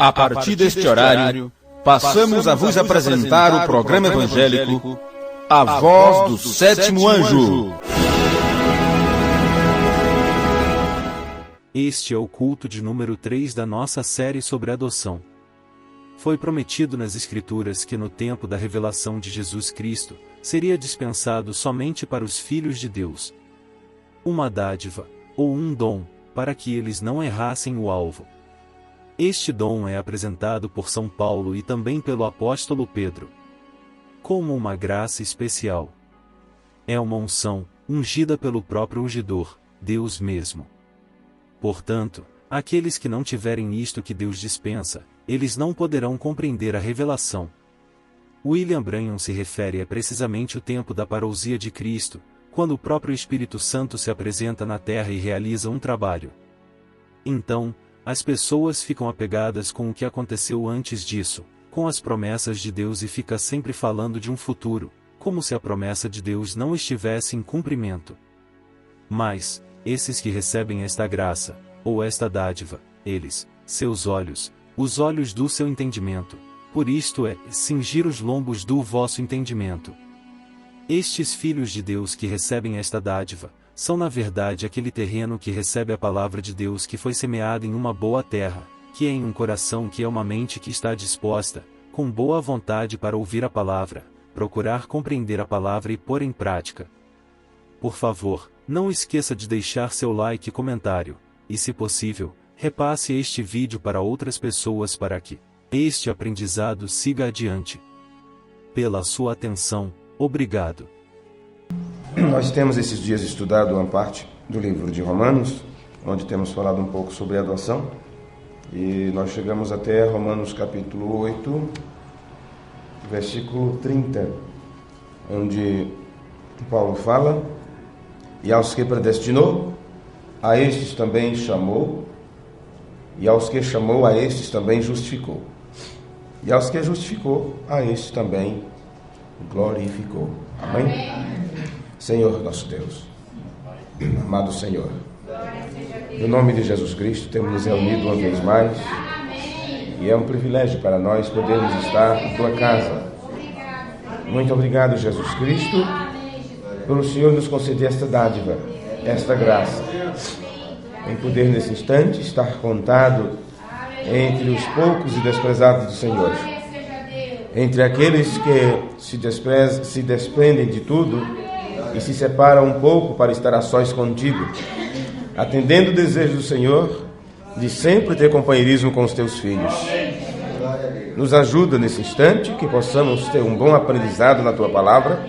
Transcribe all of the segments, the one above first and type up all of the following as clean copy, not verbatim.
A partir deste horário, passamos a vos apresentar o programa evangélico A Voz do Sétimo Anjo. Este é o culto de número 3 da nossa série sobre adoção. Foi prometido nas Escrituras que no tempo da revelação de Jesus Cristo, seria dispensado somente para os filhos de Deus uma dádiva, ou um dom, para que eles não errassem o alvo. Este dom é apresentado por São Paulo e também pelo apóstolo Pedro como uma graça especial. É uma unção, ungida pelo próprio ungidor, Deus mesmo. Portanto, aqueles que não tiverem isto que Deus dispensa, eles não poderão compreender a revelação. William Branham se refere a precisamente o tempo da parousia de Cristo, quando o próprio Espírito Santo se apresenta na terra e realiza um trabalho. Então, as pessoas ficam apegadas com o que aconteceu antes disso, com as promessas de Deus e fica sempre falando de um futuro, como se a promessa de Deus não estivesse em cumprimento. Mas, esses que recebem esta graça, ou esta dádiva, eles, seus olhos, os olhos do seu entendimento, por isto é, cingir os lombos do vosso entendimento. Estes filhos de Deus que recebem esta dádiva, são na verdade aquele terreno que recebe a palavra de Deus que foi semeada em uma boa terra, que é em um coração que é uma mente que está disposta, com boa vontade para ouvir a palavra, procurar compreender a palavra e pôr em prática. Por favor, não esqueça de deixar seu like e comentário, e se possível, repasse este vídeo para outras pessoas para que este aprendizado siga adiante. Pela sua atenção, obrigado. Nós temos esses dias estudado uma parte do livro de Romanos, onde temos falado um pouco sobre a adoção, e nós chegamos até Romanos capítulo 8, versículo 30, onde Paulo fala: e aos que predestinou, a estes também chamou, e aos que chamou, a estes também justificou, e aos que justificou, a estes também glorificou. Amém? Senhor nosso Deus, amado Senhor, no nome de Jesus Cristo temos nos reunido uma vez mais, e é um privilégio para nós podermos estar em tua casa. Muito obrigado, Jesus Cristo, pelo Senhor nos conceder esta dádiva, esta graça, em poder nesse instante estar contado entre os poucos e desprezados do Senhor, entre aqueles que se desprendem de tudo e se separam um pouco para estar a sós contigo, atendendo o desejo do Senhor de sempre ter companheirismo com os teus filhos. Nos ajuda nesse instante, que possamos ter um bom aprendizado na tua palavra,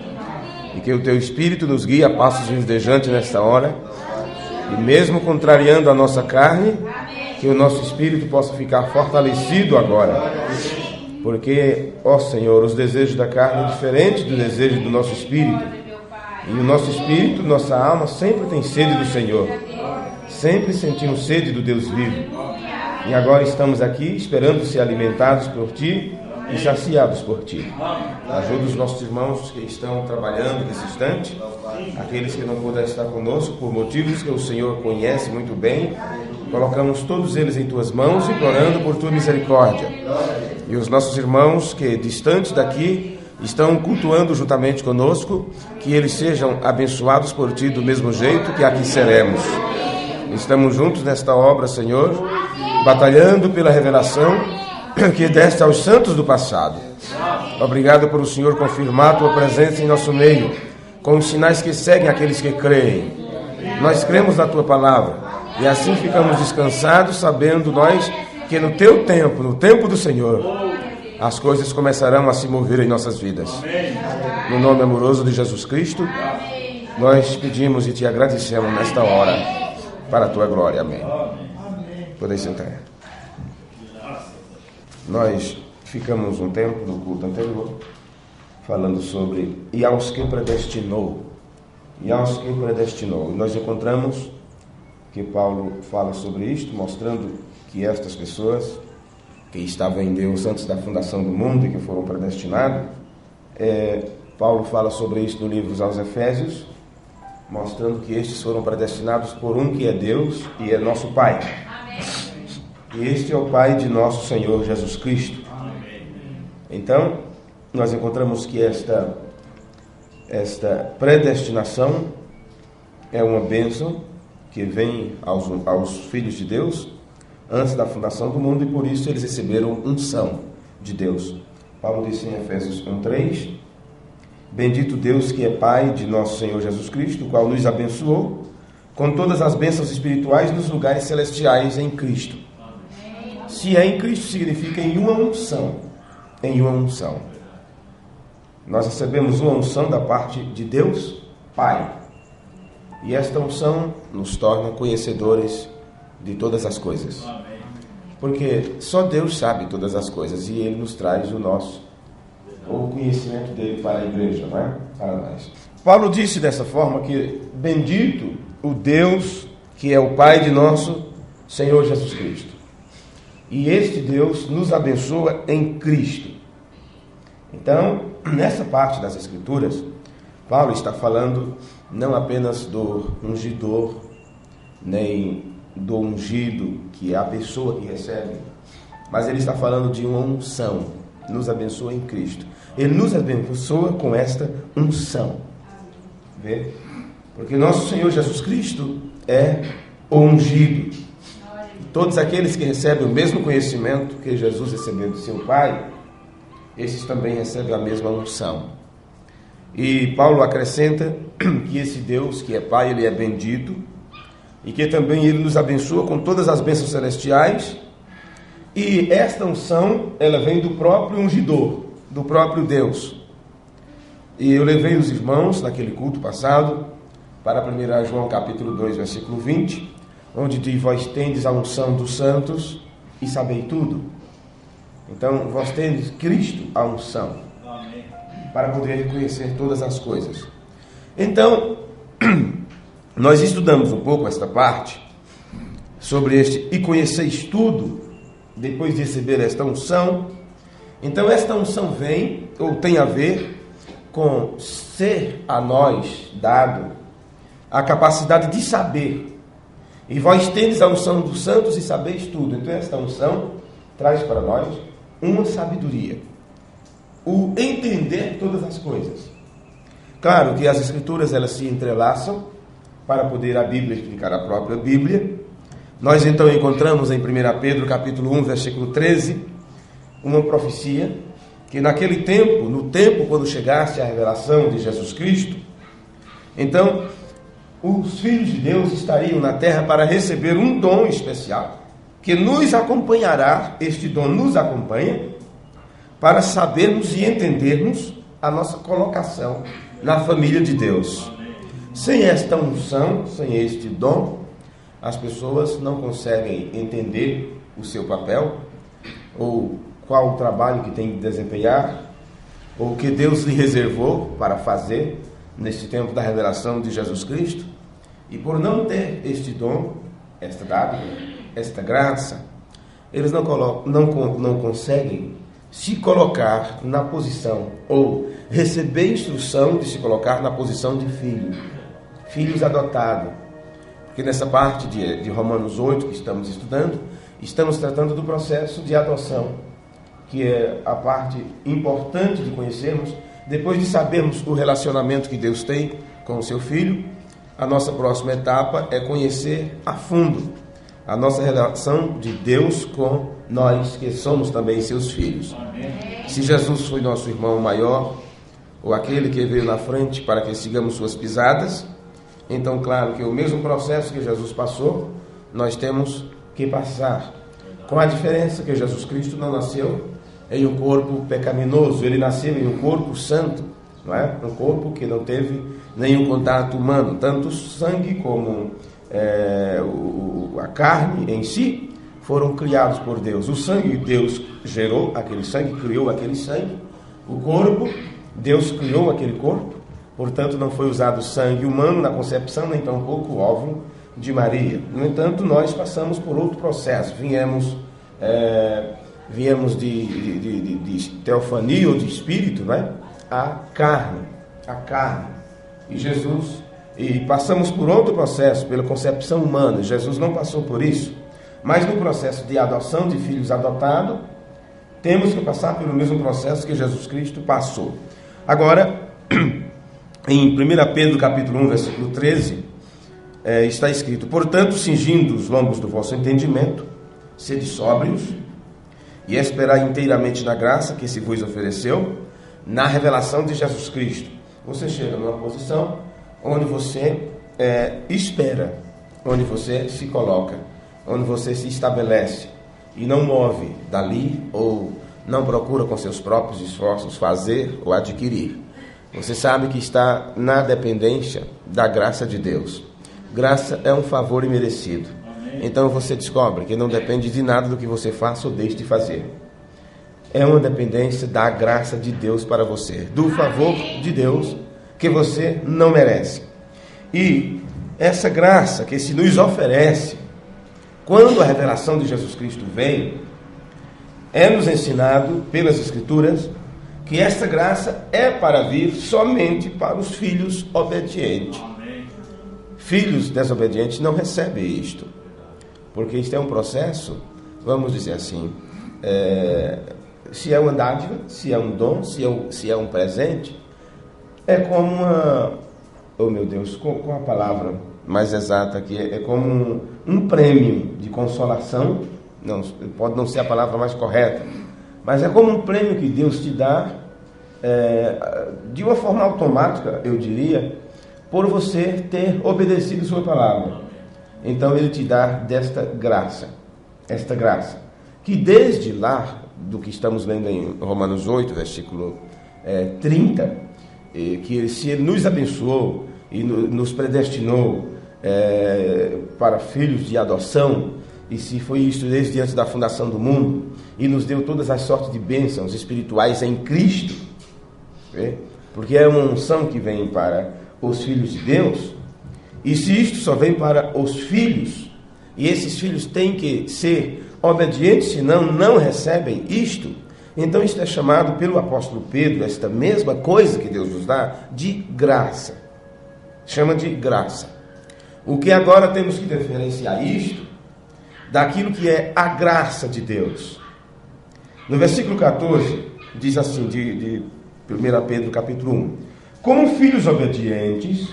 e que o teu Espírito nos guie a passos verdejantes nesta hora, e mesmo contrariando a nossa carne, que o nosso Espírito possa ficar fortalecido agora, porque, ó Senhor, os desejos da carne é diferente do desejo do nosso Espírito, e o nosso Espírito, nossa alma sempre tem sede do Senhor, sempre sentimos sede do Deus vivo, e agora estamos aqui esperando ser alimentados por Ti e saciados por Ti. Ajuda os nossos irmãos que estão trabalhando nesse instante, aqueles que não puderam estar conosco por motivos que o Senhor conhece muito bem. Colocamos todos eles em Tuas mãos, implorando por Tua misericórdia. E os nossos irmãos que, distantes daqui, estão cultuando juntamente conosco, que eles sejam abençoados por Ti do mesmo jeito que aqui seremos. Estamos juntos nesta obra, Senhor, batalhando pela revelação que deste aos santos do passado. Obrigado por o Senhor confirmar a Tua presença em nosso meio, com os sinais que seguem aqueles que creem. Nós cremos na Tua palavra, e assim ficamos descansados, sabendo nós que no Teu tempo, no tempo do Senhor, as coisas começarão a se mover em nossas vidas. No nome amoroso de Jesus Cristo, nós pedimos e Te agradecemos nesta hora, para a Tua glória. Amém. Podem sentar. Nós ficamos um tempo no culto anterior falando sobre e aos que predestinou. E aos que predestinou. E nós encontramos que Paulo fala sobre isto, mostrando que estas pessoas que estavam em Deus antes da fundação do mundo e que foram predestinados, Paulo fala sobre isso no livro aos Efésios, mostrando que estes foram predestinados por um que é Deus e é nosso Pai. E este é o Pai de nosso Senhor Jesus Cristo. Então, nós encontramos que esta predestinação é uma bênção que vem aos filhos de Deus antes da fundação do mundo, e por isso eles receberam unção de Deus. Paulo disse em Efésios 1:3: Bendito Deus que é Pai de nosso Senhor Jesus Cristo, o qual nos abençoou com todas as bênçãos espirituais nos lugares celestiais em Cristo. Se é em Cristo, significa em uma unção. Em uma unção. Nós recebemos uma unção da parte de Deus, Pai. E esta unção nos torna conhecedores de todas as coisas. Porque só Deus sabe todas as coisas, e Ele nos traz o conhecimento dele para a igreja, não é? Para nós. Paulo disse dessa forma que bendito o Deus que é o Pai de nosso Senhor Jesus Cristo. E este Deus nos abençoa em Cristo. Então, nessa parte das Escrituras, Paulo está falando não apenas do ungidor, nem do ungido, que é a pessoa que recebe, mas ele está falando de uma unção. Nos abençoa em Cristo. Ele nos abençoa com esta unção. Vê? Porque nosso Senhor Jesus Cristo é o ungido. Todos aqueles que recebem o mesmo conhecimento que Jesus recebeu do seu Pai, esses também recebem a mesma unção. E Paulo acrescenta que esse Deus que é Pai, Ele é bendito, e que também Ele nos abençoa com todas as bênçãos celestiais. E esta unção, ela vem do próprio ungidor, do próprio Deus. E eu levei os irmãos, naquele culto passado, para 1 João capítulo 2, versículo 20, onde diz: vós tendes a unção dos santos e sabei tudo. Então, vós tendes Cristo a unção, para poder conhecer todas as coisas. Então, nós estudamos um pouco esta parte, sobre e conheceis tudo, depois de receber esta unção. Então, esta unção vem, ou tem a ver com ser a nós dado a capacidade de saber. E vós tendes a unção dos santos e sabeis tudo. Então, esta unção traz para nós uma sabedoria, o entender todas as coisas. Claro que as Escrituras, elas se entrelaçam para poder a Bíblia explicar a própria Bíblia. Nós então encontramos em 1 Pedro capítulo 1, versículo 13, uma profecia que naquele tempo, no tempo quando chegasse a revelação de Jesus Cristo, então os filhos de Deus estariam na terra para receber um dom especial, que nos acompanhará. Este dom nos acompanha para sabermos e entendermos a nossa colocação na família de Deus. Sem esta unção, sem este dom, as pessoas não conseguem entender o seu papel, ou qual o trabalho que tem de desempenhar, ou o que Deus lhe reservou para fazer neste tempo da revelação de Jesus Cristo. E por não ter este dom, esta dádiva, esta graça, eles não conseguem se colocar na posição, ou receber instrução de se colocar na posição de filhos adotados. Porque nessa parte de Romanos 8 que estamos estudando, estamos tratando do processo de adoção, que é a parte importante de conhecermos. Depois de sabermos o relacionamento que Deus tem com o seu filho, a nossa próxima etapa é conhecer a fundo a nossa relação de Deus com nós, que somos também seus filhos. Amém. Se Jesus foi nosso irmão maior, ou aquele que veio na frente para que sigamos suas pisadas, então claro que o mesmo processo que Jesus passou, nós temos que passar, com a diferença que Jesus Cristo não nasceu em um corpo pecaminoso, ele nasceu em um corpo santo, não é? Um corpo que não teve nenhum contato humano, tanto o sangue como a carne em si foram criados por Deus. O sangue, Deus gerou aquele sangue, criou aquele sangue. O corpo, Deus criou aquele corpo. Portanto, não foi usado sangue humano na concepção, nem tampouco o óvulo de Maria. No entanto, nós passamos por outro processo. Viemos de teofania ou de espírito, né? A carne. E passamos por outro processo, pela concepção humana. Jesus não passou por isso. Mas no processo de adoção de filhos adotados, temos que passar pelo mesmo processo que Jesus Cristo passou. Agora, em 1 Pedro capítulo 1, versículo 13, está escrito: portanto, cingindo os lombos do vosso entendimento, sede sóbrios, e esperai inteiramente na graça que se vos ofereceu, na revelação de Jesus Cristo. Você chega numa posição onde você espera, onde você se coloca, onde você se estabelece, e não move dali, ou não procura com seus próprios esforços fazer ou adquirir. Você sabe que está na dependência da graça de Deus. Graça é um favor imerecido. Então você descobre que não depende de nada do que você faça ou deixe de fazer. É uma dependência da graça de Deus para você, do favor de Deus que você não merece. E essa graça que se nos oferece, quando a revelação de Jesus Cristo vem, é-nos ensinado pelas Escrituras que esta graça é para vir somente para os filhos obedientes. Filhos desobedientes não recebem isto, porque isto é um processo, vamos dizer assim, se é uma dádiva, se é um dom, se é um presente, é como uma, oh meu Deus, qual a palavra mais exata aqui? É como um prêmio de consolação. Não, pode não ser a palavra mais correta, mas é como um prêmio que Deus te dá, de uma forma automática, eu diria, por você ter obedecido sua palavra. Então Ele te dá desta graça, esta graça, que desde lá, do que estamos lendo em Romanos 8, versículo 30, que se Ele nos abençoou e nos predestinou para filhos de adoção, e se foi isto desde antes da fundação do mundo, e nos deu todas as sortes de bênçãos espirituais em Cristo, porque é uma unção que vem para os filhos de Deus, e se isto só vem para os filhos, e esses filhos têm que ser obedientes, senão não recebem isto, então isto é chamado pelo apóstolo Pedro, esta mesma coisa que Deus nos dá, de graça. Chama de graça. O que agora temos que diferenciar isto daquilo que é a graça de Deus. No versículo 14, diz assim, de 1 Pedro capítulo 1: como filhos obedientes,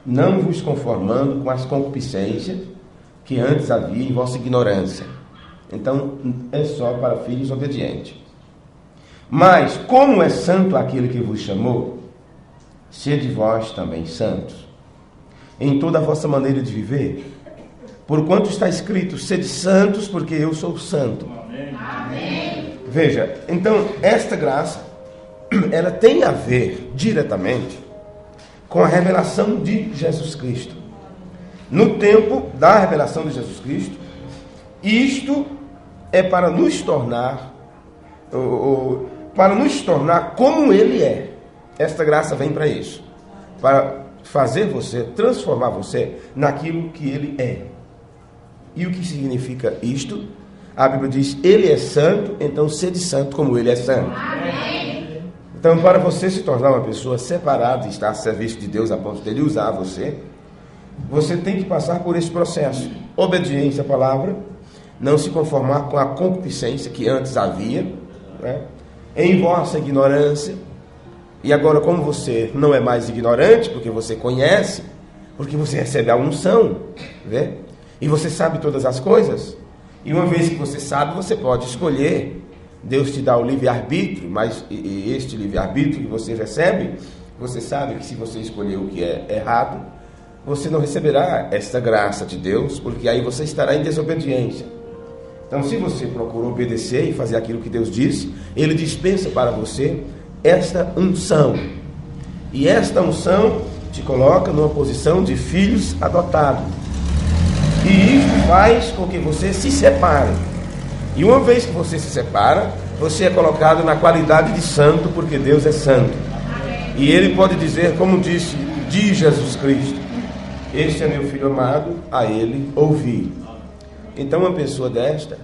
não vos conformando com as concupiscências que antes havia em vossa ignorância. Então, é só para filhos obedientes. Mas, como é santo aquele que vos chamou, sede vós também santos em toda a vossa maneira de viver, porquanto está escrito: sede santos, porque eu sou santo. Amém. Veja, então, esta graça, ela tem a ver diretamente com a revelação de Jesus Cristo. No tempo da revelação de Jesus Cristo, isto é para nos tornar, como Ele é. Esta graça vem para isso, para fazer você, transformar você naquilo que Ele é. E o que significa isto? A Bíblia diz: Ele é santo, então sede santo como Ele é santo. Amém. Então, para você se tornar uma pessoa separada e estar a serviço de Deus a ponto de Ele usar você, você tem que passar por esse processo. Obediência à palavra, não se conformar com a concupiscência que antes havia, né, em vossa ignorância. E agora, como você não é mais ignorante, porque você conhece, porque você recebe a unção, né, e você sabe todas as coisas, e uma vez que você sabe, você pode escolher. Deus te dá o livre-arbítrio, mas este livre-arbítrio que você recebe, você sabe que se você escolher o que é errado, você não receberá esta graça de Deus, porque aí você estará em desobediência. Então, se você procura obedecer e fazer aquilo que Deus disse, Ele dispensa para você esta unção. E esta unção te coloca numa posição de filhos adotados. E isso faz com que você se separe. E uma vez que você se separa, você é colocado na qualidade de santo, porque Deus é santo. E Ele pode dizer, como disse de Jesus Cristo: este é meu filho amado, a Ele ouvi. Então, uma pessoa desta,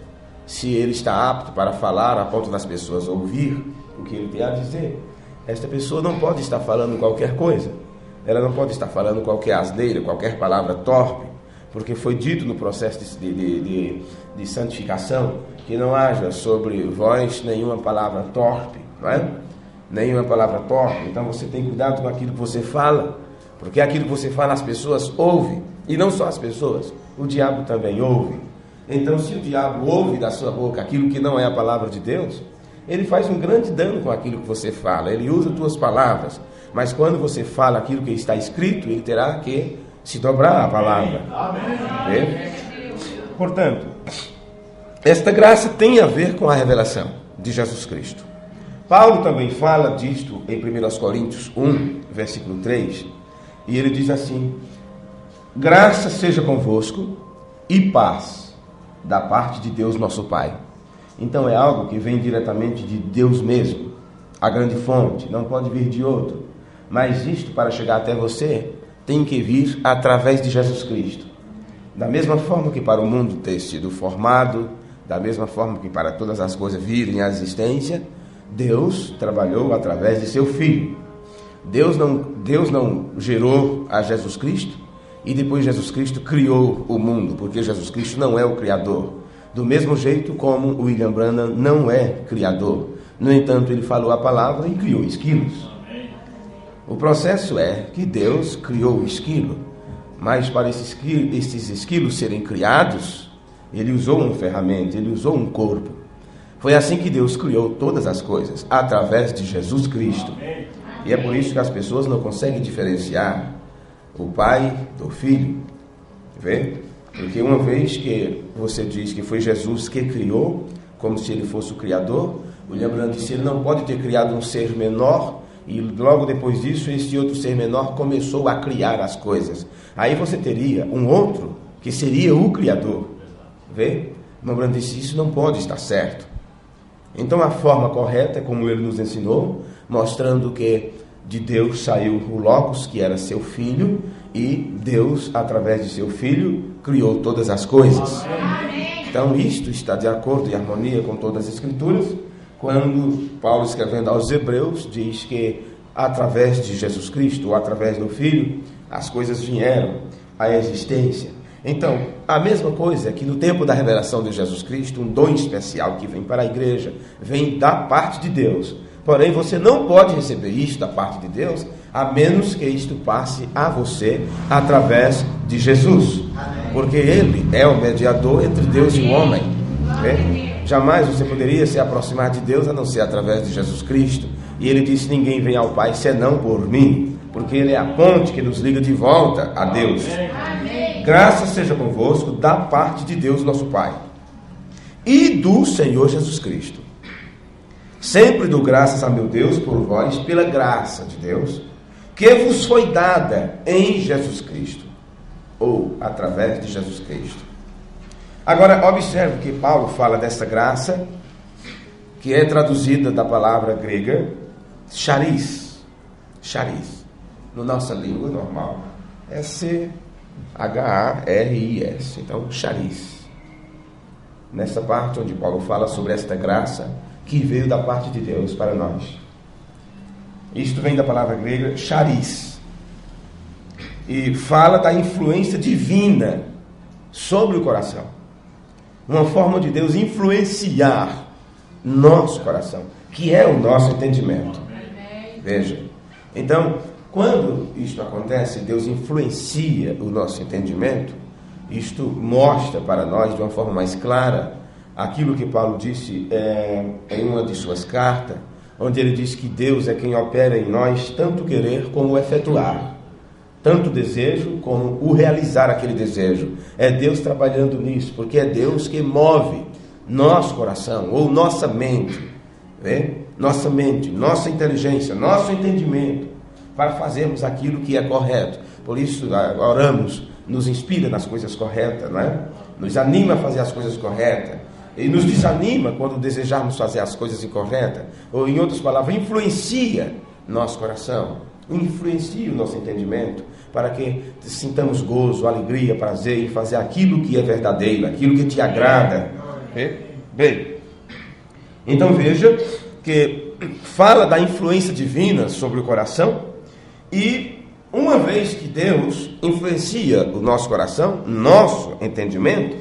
se ele está apto para falar a ponto das pessoas ouvir o que ele tem a dizer, esta pessoa não pode estar falando qualquer coisa. Ela não pode estar falando qualquer asneira, qualquer palavra torpe, porque foi dito no processo de santificação que não haja sobre vós nenhuma palavra torpe, não é? Nenhuma palavra torpe. Então você tem cuidado com aquilo que você fala, porque aquilo que você fala as pessoas ouvem, e não só as pessoas, o diabo também ouve. Então se o diabo ouve da sua boca aquilo que não é a palavra de Deus, ele faz um grande dano com aquilo que você fala, ele usa tuas palavras, mas quando você fala aquilo que está escrito, ele terá que se dobrar a palavra. Amém. Portanto, esta graça tem a ver com a revelação de Jesus Cristo. Paulo também fala disto em 1 Coríntios 1, versículo 3, e ele diz assim: graça seja convosco e paz da parte de Deus nosso Pai. Então é algo que vem diretamente de Deus mesmo, a grande fonte, não pode vir de outro. Mas isto, para chegar até você, tem que vir através de Jesus Cristo. Da mesma forma que para o mundo ter sido formado, da mesma forma que para todas as coisas virem à existência, Deus trabalhou através de seu Filho. Deus não gerou a Jesus Cristo e depois Jesus Cristo criou o mundo, porque Jesus Cristo não é o Criador. Do mesmo jeito como o William Branham não é Criador. No entanto, ele falou a palavra e criou esquilos. O processo é que Deus criou o esquilo, mas para esses esquilos serem criados, ele usou uma ferramenta, ele usou um corpo. Foi assim que Deus criou todas as coisas, através de Jesus Cristo. E é por isso que as pessoas não conseguem diferenciar o Pai do Filho. Vê? Porque uma vez que você diz que foi Jesus que criou, como se ele fosse o Criador, o William disse que ele não pode ter criado um ser menor, e logo depois disso, esse outro ser menor começou a criar as coisas. Aí você teria um outro que seria o Criador. Vê? O William disse, isso não pode estar certo. Então a forma correta é como ele nos ensinou, mostrando que de Deus saiu o Logos, que era seu Filho, e Deus, através de seu Filho, criou todas as coisas. Então isto está de acordo e harmonia com todas as Escrituras, quando Paulo, escrevendo aos Hebreus, diz que através de Jesus Cristo, ou através do Filho, as coisas vieram à existência. Então, a mesma coisa é que no tempo da revelação de Jesus Cristo, um dom especial que vem para a igreja, vem da parte de Deus. Porém, você não pode receber isto da parte de Deus, a menos que isto passe a você através de Jesus. Porque Ele é o mediador entre Deus e o homem. Jamais você poderia se aproximar de Deus a não ser através de Jesus Cristo. E Ele disse, ninguém vem ao Pai senão por mim. Porque Ele é a ponte que nos liga de volta a Deus. Graça seja convosco da parte de Deus nosso Pai e do Senhor Jesus Cristo. Sempre dou graças a meu Deus por vós, pela graça de Deus, que vos foi dada em Jesus Cristo, ou através de Jesus Cristo. Agora, observe que Paulo fala dessa graça, que é traduzida da palavra grega, charis. Charis. Na nossa língua normal, é C-H-A-R-I-S. Então, charis. Nessa parte onde Paulo fala sobre esta graça, que veio da parte de Deus para nós. Isto vem da palavra grega charis. E fala da influência divina sobre o coração. Uma forma de Deus influenciar nosso coração, que é o nosso entendimento. Veja. Então, quando isto acontece, Deus influencia o nosso entendimento, isto mostra para nós de uma forma mais clara aquilo que Paulo disse em uma de suas cartas, onde ele diz que Deus é quem opera em nós tanto querer como o efetuar, tanto o desejo como o realizar aquele desejo. É Deus trabalhando nisso, porque é Deus que move nosso coração, ou nossa mente, nossa mente, nossa inteligência, nosso entendimento, para fazermos aquilo que é correto. Por isso oramos, nos inspira nas coisas corretas, não é? Nos anima a fazer as coisas corretas. E nos desanima quando desejarmos fazer as coisas incorretas. Ou, em outras palavras, influencia nosso coração, influencia o nosso entendimento, para que sintamos gozo, alegria, prazer em fazer aquilo que é verdadeiro, aquilo que te agrada. Bem, então veja que fala da influência divina sobre o coração e uma vez que Deus influencia o nosso coração, nosso entendimento,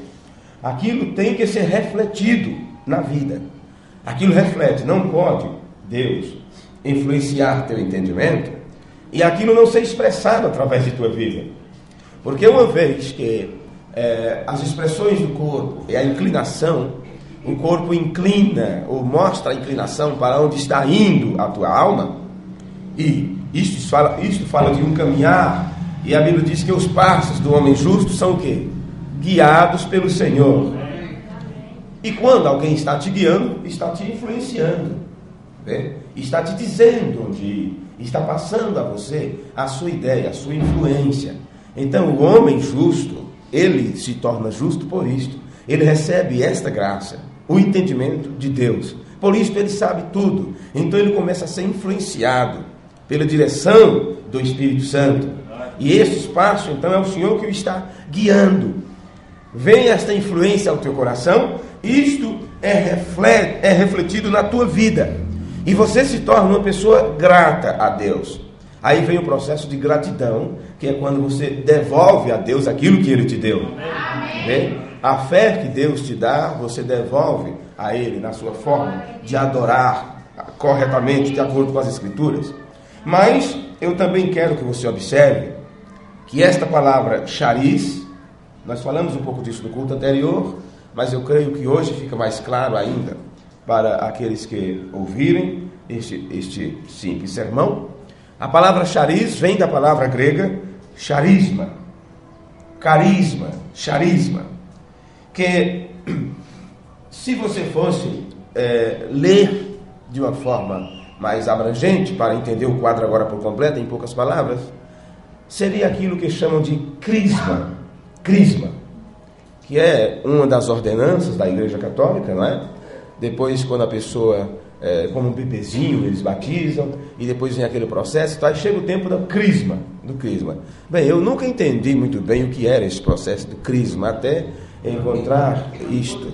aquilo tem que ser refletido na vida. Aquilo reflete, não pode Deus influenciar teu entendimento e aquilo não ser expressado através de tua vida. Porque uma vez que as expressões do corpo e a inclinação, o corpo inclina ou mostra a inclinação para onde está indo a tua alma, e isto fala de um caminhar, e a Bíblia diz que os passos do homem justo são o quê? Guiados pelo Senhor. E quando alguém está te guiando, está te influenciando, né? Está te dizendo onde ir, está passando a você a sua ideia, a sua influência. Então o homem justo, ele se torna justo por isto. Ele recebe esta graça, o entendimento de Deus. Por isso ele sabe tudo. Então ele começa a ser influenciado pela direção do Espírito Santo. E esse espaço, então, é o Senhor que o está guiando. Vem esta influência ao teu coração, isto é refletido na tua vida. E você se torna uma pessoa grata a Deus. Aí vem o processo de gratidão, que é quando você devolve a Deus aquilo que Ele te deu. Amém? A fé que Deus te dá, você devolve a Ele na sua forma de adorar corretamente, de acordo com as Escrituras. Mas eu também quero que você observe que esta palavra charis, nós falamos um pouco disso no culto anterior, mas eu creio que hoje fica mais claro ainda para aqueles que ouvirem este simples sermão. A palavra charis vem da palavra grega charisma, carisma, charisma, que se você fosse ler de uma forma mais abrangente, para entender o quadro agora por completo, em poucas palavras, seria aquilo que chamam de crisma, que é uma das ordenanças da Igreja Católica, não é? Depois, quando a pessoa, como um bebezinho, eles batizam, e depois vem aquele processo, tá? Aí chega o tempo do crisma. Bem, eu nunca entendi muito bem o que era esse processo do crisma, até encontrar isto.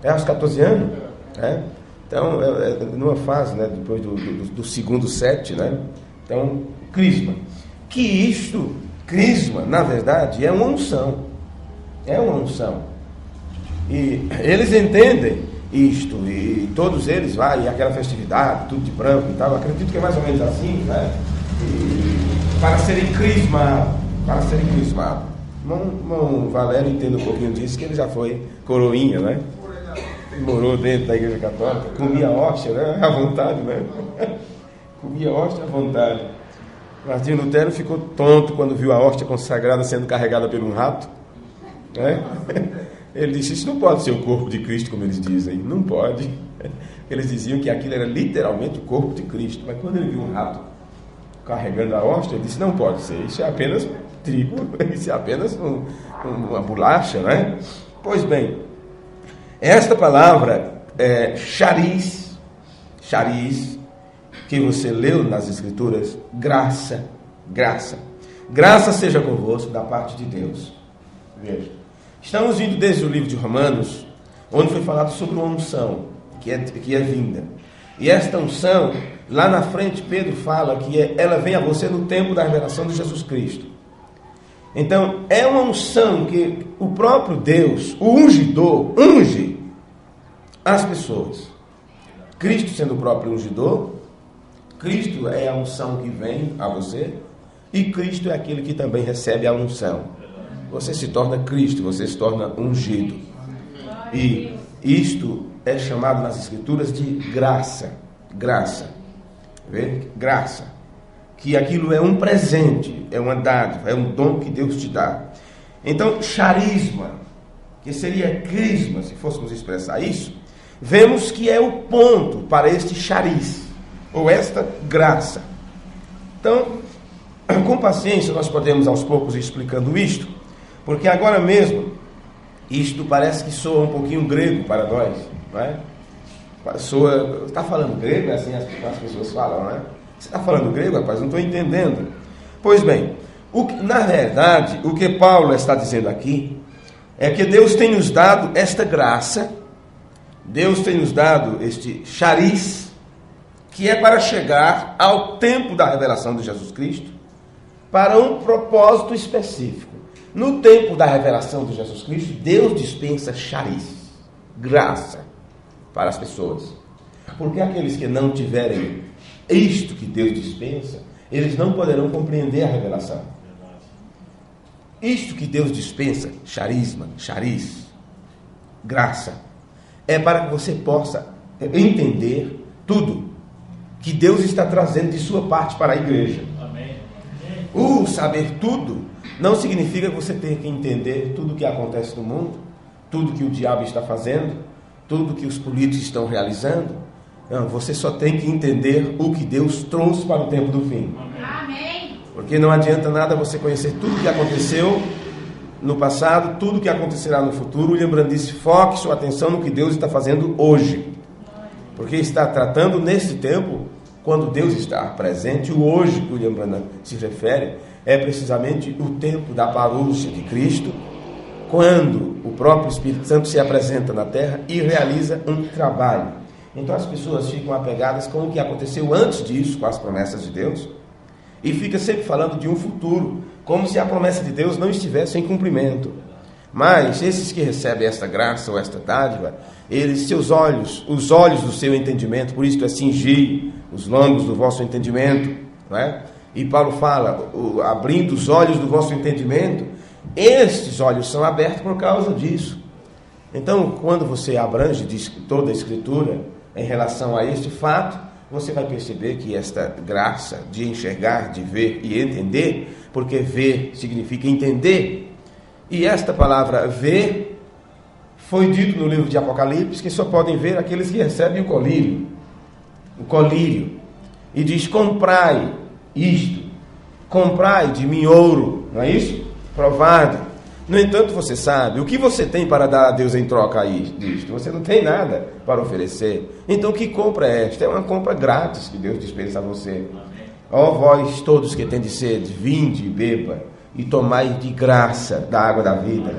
É aos 14 anos? É? Então, numa fase, né, depois do segundo set, né? Então, crisma. Que isto, crisma, na verdade, é uma unção. É uma unção. E eles entendem isto, e todos eles vai, e aquela festividade, tudo de branco e tal, acredito que é mais ou menos assim, né? E para serem crismados. Irmão Valério entende um pouquinho disso, que ele já foi coroinha, né? Morou dentro da Igreja Católica, comia hóstia, né? À vontade, né? Comia hóstia à vontade. Martinho Lutero ficou tonto quando viu a hóstia consagrada sendo carregada por um rato, né? Ele disse, isso não pode ser o corpo de Cristo, como eles dizem. Não pode. Eles diziam que aquilo era literalmente o corpo de Cristo, mas quando ele viu um rato carregando a hóstia, ele disse, não pode ser, isso é apenas trigo, isso é apenas uma bolacha, né? Pois bem, esta palavra charis, que você leu nas Escrituras, graça seja convosco da parte de Deus. Veja, estamos indo desde o livro de Romanos, onde foi falado sobre uma unção que é vinda. E esta unção, lá na frente, Pedro fala que ela vem a você no tempo da revelação de Jesus Cristo. Então, é uma unção que o próprio Deus, o ungidor, unge as pessoas. Cristo sendo o próprio ungidor, Cristo é a unção que vem a você, e Cristo é aquele que também recebe a unção. Você se torna Cristo, você se torna ungido. E isto é chamado nas Escrituras de graça. Vê? Graça. Que aquilo é um presente, é uma dádiva, é um dom que Deus te dá. Então, charisma, que seria crisma, se fôssemos expressar isso, vemos que é o ponto para este charis, ou esta graça. Então, com paciência, nós podemos aos poucos ir explicando isto, porque agora mesmo, isto parece que soa um pouquinho grego para nós, não é? Soa, está falando grego, é assim as pessoas falam, não é? Você está falando grego, rapaz? Não estou entendendo. Pois bem, na verdade, o que Paulo está dizendo aqui é que Deus tem nos dado esta graça, Deus tem nos dado este charis, que é para chegar ao tempo da revelação de Jesus Cristo, para um propósito específico. No tempo da revelação de Jesus Cristo, Deus dispensa charis, graça, para as pessoas. Porque aqueles que não tiverem isto que Deus dispensa, eles não poderão compreender a revelação. Isto que Deus dispensa, charisma, charis, graça, é para que você possa entender tudo que Deus está trazendo de sua parte para a igreja. Amém. O saber tudo não significa que você tenha que entender tudo o que acontece no mundo, tudo que o diabo está fazendo, tudo que os políticos estão realizando. Não, você só tem que entender o que Deus trouxe para o tempo do fim. Amém. Porque não adianta nada você conhecer tudo o que aconteceu no passado, tudo o que acontecerá no futuro. William Branham disse: foque sua atenção no que Deus está fazendo hoje. Porque está tratando nesse tempo, quando Deus está presente. O hoje que William Branham se refere é precisamente o tempo da parúcia de Cristo, quando o próprio Espírito Santo se apresenta na terra e realiza um trabalho. Então as pessoas ficam apegadas com o que aconteceu antes disso, com as promessas de Deus, e fica sempre falando de um futuro, como se a promessa de Deus não estivesse em cumprimento. Mas esses que recebem esta graça ou esta dádiva, eles, seus olhos, os olhos do seu entendimento, por isso é cingir os lombos do vosso entendimento, não é? E Paulo fala, abrindo os olhos do vosso entendimento, estes olhos são abertos por causa disso. Então, quando você abrange toda a Escritura em relação a este fato, você vai perceber que esta graça de enxergar, de ver e entender, porque ver significa entender, e esta palavra ver foi dito no livro de Apocalipse que só podem ver aqueles que recebem o colírio, e diz: comprai isto, comprai de mim ouro, não é isso? Provado. No entanto, você sabe, o que você tem para dar a Deus em troca disto? Você não tem nada para oferecer. Então, que compra é esta? É uma compra grátis que Deus dispensa a você. Ó vós todos que tendes sede, vinde e beba, e tomai de graça da água da vida.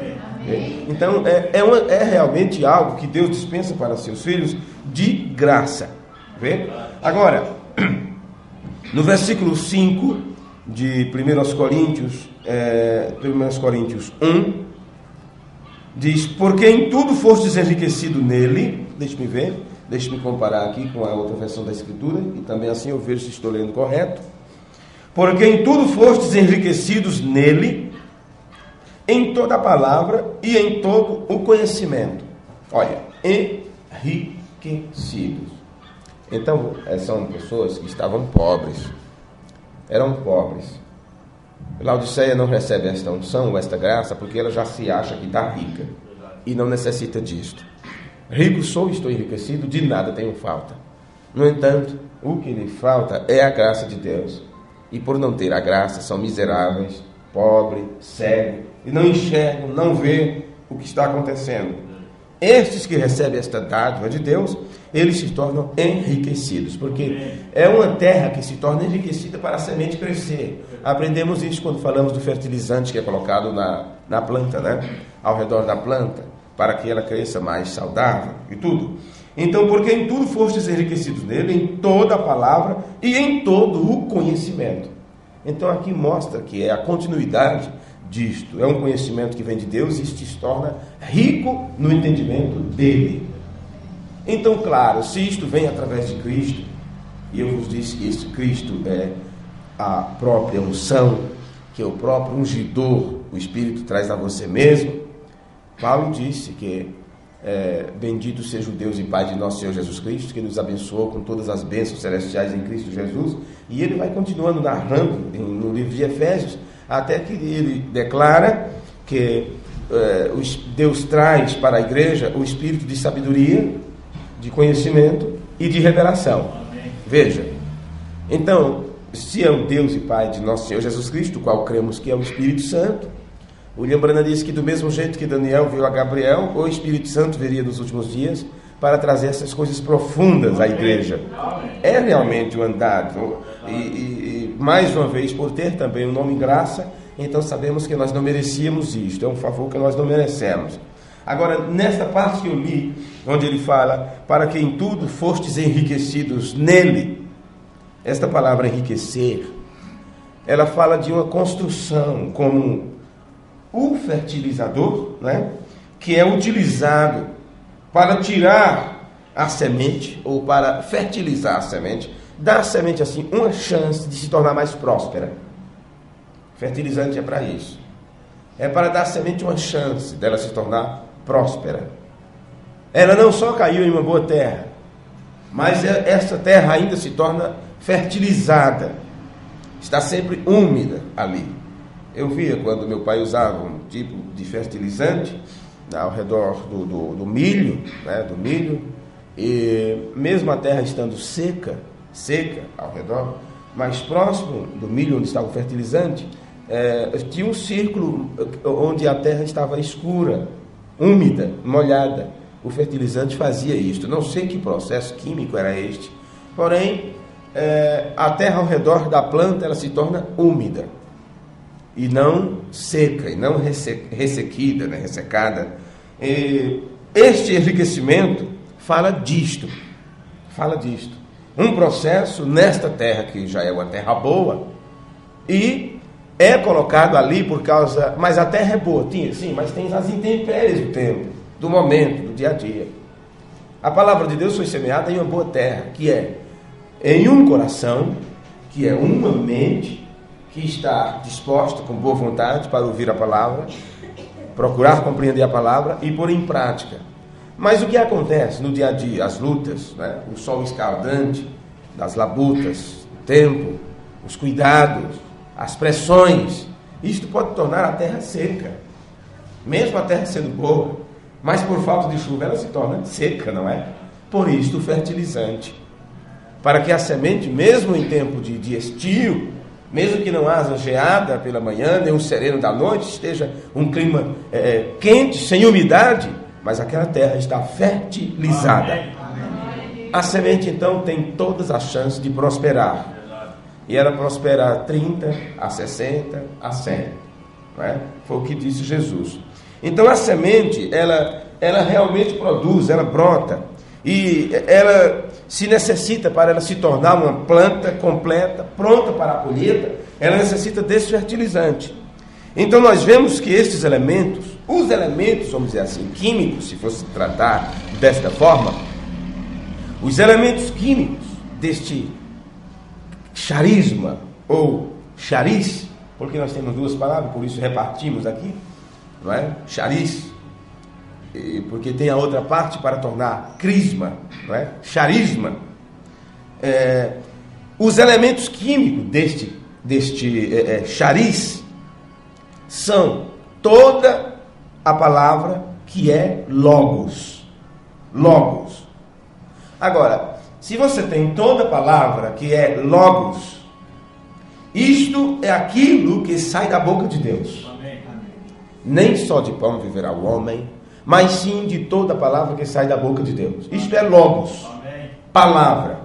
Então, é realmente algo que Deus dispensa para seus filhos de graça. Vê? Agora, no versículo 5 de 1 Coríntios 1, diz: porque em tudo fostes enriquecido nele. Deixe-me comparar aqui com a outra versão da Escritura, e também assim eu vejo se estou lendo correto. Porque em tudo fostes enriquecidos nele, em toda a palavra e em todo o conhecimento. Olha, enriquecidos. Então, são pessoas que estavam pobres, eram pobres. Laodiceia não recebe esta unção ou esta graça porque ela já se acha que está rica e não necessita disto. Rico sou, estou enriquecido, de nada tenho falta. No entanto, o que lhe falta é a graça de Deus. E por não ter a graça, são miseráveis, pobres, cegos, e não enxergam, não vê o que está acontecendo. Estes que recebem esta dádiva de Deus, eles se tornam enriquecidos, porque é uma terra que se torna enriquecida para a semente crescer. Aprendemos isso quando falamos do fertilizante que é colocado na planta, né? Ao redor da planta, para que ela cresça mais saudável e tudo. Então, porque em tudo fostes enriquecidos nele, em toda a palavra e em todo o conhecimento. Então aqui mostra que é a continuidade disto. É um conhecimento que vem de Deus e se torna rico no entendimento dele. Então, claro, se isto vem através de Cristo, e eu vos disse que esse Cristo é a própria unção, que é o próprio ungidor, o Espírito traz a você mesmo. Paulo disse que bendito seja o Deus e Pai de nosso Senhor Jesus Cristo, que nos abençoou com todas as bênçãos celestiais em Cristo Jesus. E ele vai continuando narrando no livro de Efésios, até que ele declara que Deus traz para a igreja o espírito de sabedoria, de conhecimento e de revelação. Amém. Veja, então, se é o Deus e Pai de nosso Senhor Jesus Cristo, o qual cremos que é o Espírito Santo, William Branham disse que do mesmo jeito que Daniel viu a Gabriel, o Espírito Santo viria nos últimos dias para trazer essas coisas profundas à igreja. É realmente um andado, e mais uma vez, por ter também o nome graça, então sabemos que nós não merecíamos isto, é um favor que nós não merecemos. Agora, nesta parte que eu li, onde ele fala, para que em tudo fostes enriquecidos nele, esta palavra enriquecer ela fala de uma construção como o fertilizador, né, que é utilizado para tirar a semente ou para fertilizar a semente, dar à semente assim uma chance de se tornar mais próspera. Fertilizante é para isso. É para dar à semente uma chance dela se tornar próspera. Ela não só caiu em uma boa terra, mas essa terra ainda se torna fertilizada. Está sempre úmida ali. Eu via quando meu pai usava um tipo de fertilizante ao redor do milho, né, do milho, e mesmo a terra estando seca ao redor, mais próximo do milho onde estava o fertilizante, tinha um círculo onde a terra estava escura, úmida, molhada. O fertilizante fazia isto. Não sei que processo químico era este, porém, a terra ao redor da planta ela se torna úmida e não seca, e não ressequida, né, ressecada. Este enriquecimento fala disto. Um processo nesta terra, que já é uma terra boa, e é colocado ali por causa... Mas a terra é boa, sim, mas tem as intempéries do tempo, do momento, do dia a dia. A palavra de Deus foi semeada em uma boa terra, que é em um coração, que é uma mente, que está disposta com boa vontade para ouvir a palavra, procurar compreender a palavra e pôr em prática. Mas o que acontece no dia a dia? As lutas, né? O sol escaldante das labutas, o tempo, os cuidados, as pressões, isto pode tornar a terra seca, mesmo a terra sendo boa, mas por falta de chuva ela se torna seca, não é? Por isto o fertilizante, para que a semente, mesmo em tempo de estio, mesmo que não haja geada pela manhã, nem um sereno da noite, esteja um clima quente, sem umidade, mas aquela terra está fertilizada. A semente então tem todas as chances de prosperar. E ela prospera a 30, a 60, a 100. Não é? Foi o que disse Jesus. Então a semente, ela realmente produz, ela brota. E ela se necessita, para ela se tornar uma planta completa, pronta para a colheita, ela necessita desse fertilizante. Então nós vemos que estes elementos, os elementos, vamos dizer assim, químicos, se fosse tratar desta forma, os elementos químicos deste charisma ou chariz, porque nós temos duas palavras, por isso repartimos aqui, não é? Chariz, porque tem a outra parte para tornar crisma, não é? Charisma. Os elementos químicos deste chariz são toda a palavra que é logos. Logos. Agora, se você tem toda a palavra que é logos, isto é aquilo que sai da boca de Deus. Amém. Nem só de pão viverá o homem, mas sim de toda a palavra que sai da boca de Deus. Isto é logos. Amém. Palavra.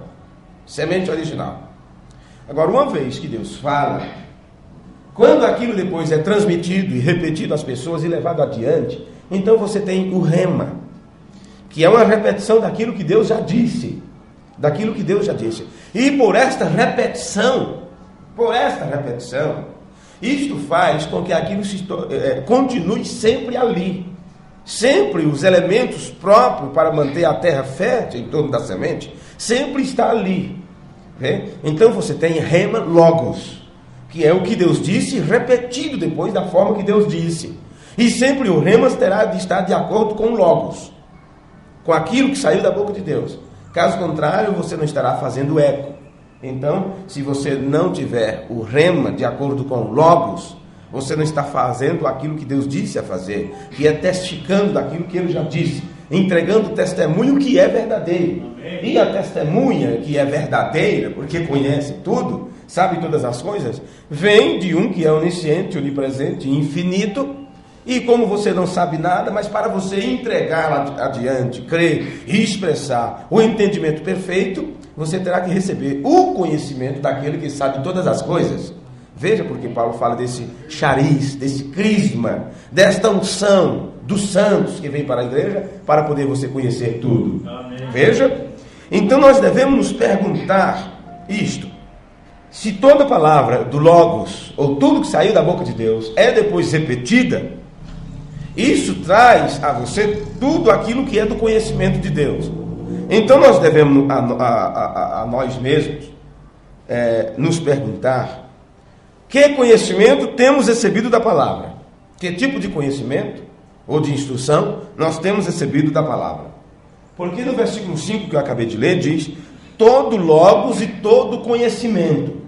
Semente original. Agora, uma vez que Deus fala, quando aquilo depois é transmitido e repetido às pessoas e levado adiante, então você tem o rema, que é uma repetição daquilo que Deus já disse. Daquilo que Deus já disse. E por esta repetição, isto faz com que aquilo continue sempre ali. Sempre os elementos próprios para manter a terra fértil em torno da semente, sempre está ali. Vê? Então você tem rema logos, que é o que Deus disse, repetido depois da forma que Deus disse. E sempre o rema terá de estar de acordo com logos, com aquilo que saiu da boca de Deus. Caso contrário, você não estará fazendo eco. Então, se você não tiver o rema de acordo com logos, você não está fazendo aquilo que Deus disse a fazer, que é testificando daquilo que Ele já disse, entregando testemunho que é verdadeiro. Amém. E a testemunha que é verdadeira, porque conhece tudo, sabe todas as coisas, vem de um que é onisciente, onipresente, infinito. E como você não sabe nada, mas para você entregar adiante, crer e expressar o entendimento perfeito, você terá que receber o conhecimento daquele que sabe todas as coisas. Veja porque Paulo fala desse chariz, desse crisma, desta unção dos santos que vem para a igreja, para poder você conhecer tudo. Amém. Veja, então nós devemos nos perguntar isto: Se toda palavra do Logos, ou tudo que saiu da boca de Deus, é depois repetida, isso traz a você tudo aquilo que é do conhecimento de Deus. Então nós devemos a nós mesmos nos perguntar: que conhecimento temos recebido da palavra? Que tipo de conhecimento ou de instrução nós temos recebido da palavra? Porque no versículo 5 que eu acabei de ler diz: todo Logos e todo conhecimento.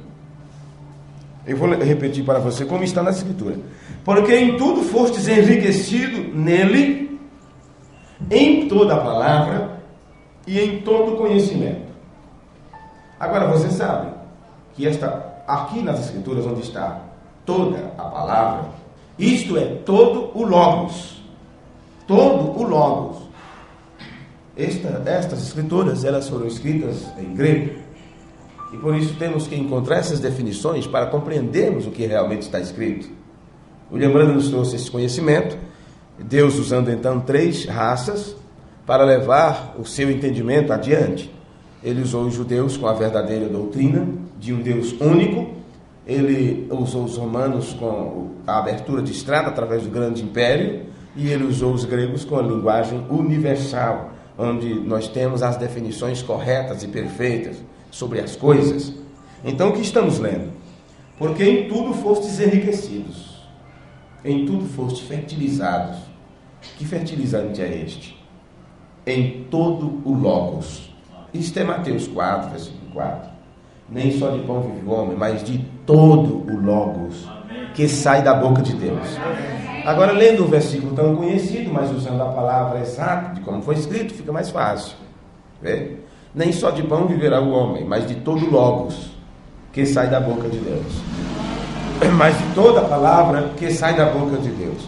Eu vou repetir para você como está na Escritura. Porque em tudo fostes enriquecido nele, em toda a palavra e em todo conhecimento. Agora você sabe que aqui nas Escrituras, onde está toda a palavra, isto é todo o Logos. Todo o Logos. Estas Escrituras, elas foram escritas em grego. E por isso temos que encontrar essas definições para compreendermos o que realmente está escrito. William Branham nos trouxe esse conhecimento, Deus usando então 3 raças para levar o seu entendimento adiante. Ele usou os judeus com a verdadeira doutrina de um Deus único, ele usou os romanos com a abertura de estrada através do grande império, e ele usou os gregos com a linguagem universal, onde nós temos as definições corretas e perfeitas sobre as coisas. Então o que estamos lendo? Porque em tudo fostes enriquecidos, em tudo fostes fertilizados. Que fertilizante é este? Em todo o Logos. Isto é Mateus 4, versículo 4. Nem só de pão vive o homem, mas de todo o Logos que sai da boca de Deus. Agora, lendo um versículo tão conhecido, mas usando a palavra exata de como foi escrito, fica mais fácil. Vê? Nem só de pão viverá o homem, mas de todo o Logos que sai da boca de Deus. Mas de toda a palavra que sai da boca de Deus.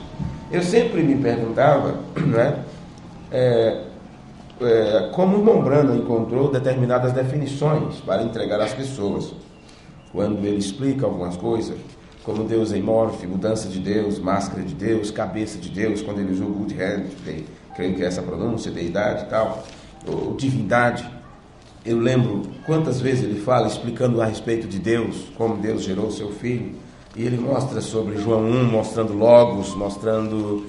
Eu sempre me perguntava, né, como o irmão Branham encontrou determinadas definições para entregar às pessoas. Quando ele explica algumas coisas, como Deus em morfe, mudança de Deus, máscara de Deus, cabeça de Deus, quando ele usou good hand, creio que é essa pronúncia, deidade e tal, ou divindade. Eu lembro quantas vezes ele fala explicando a respeito de Deus, como Deus gerou o seu filho, e ele mostra sobre João 1, mostrando Logos, mostrando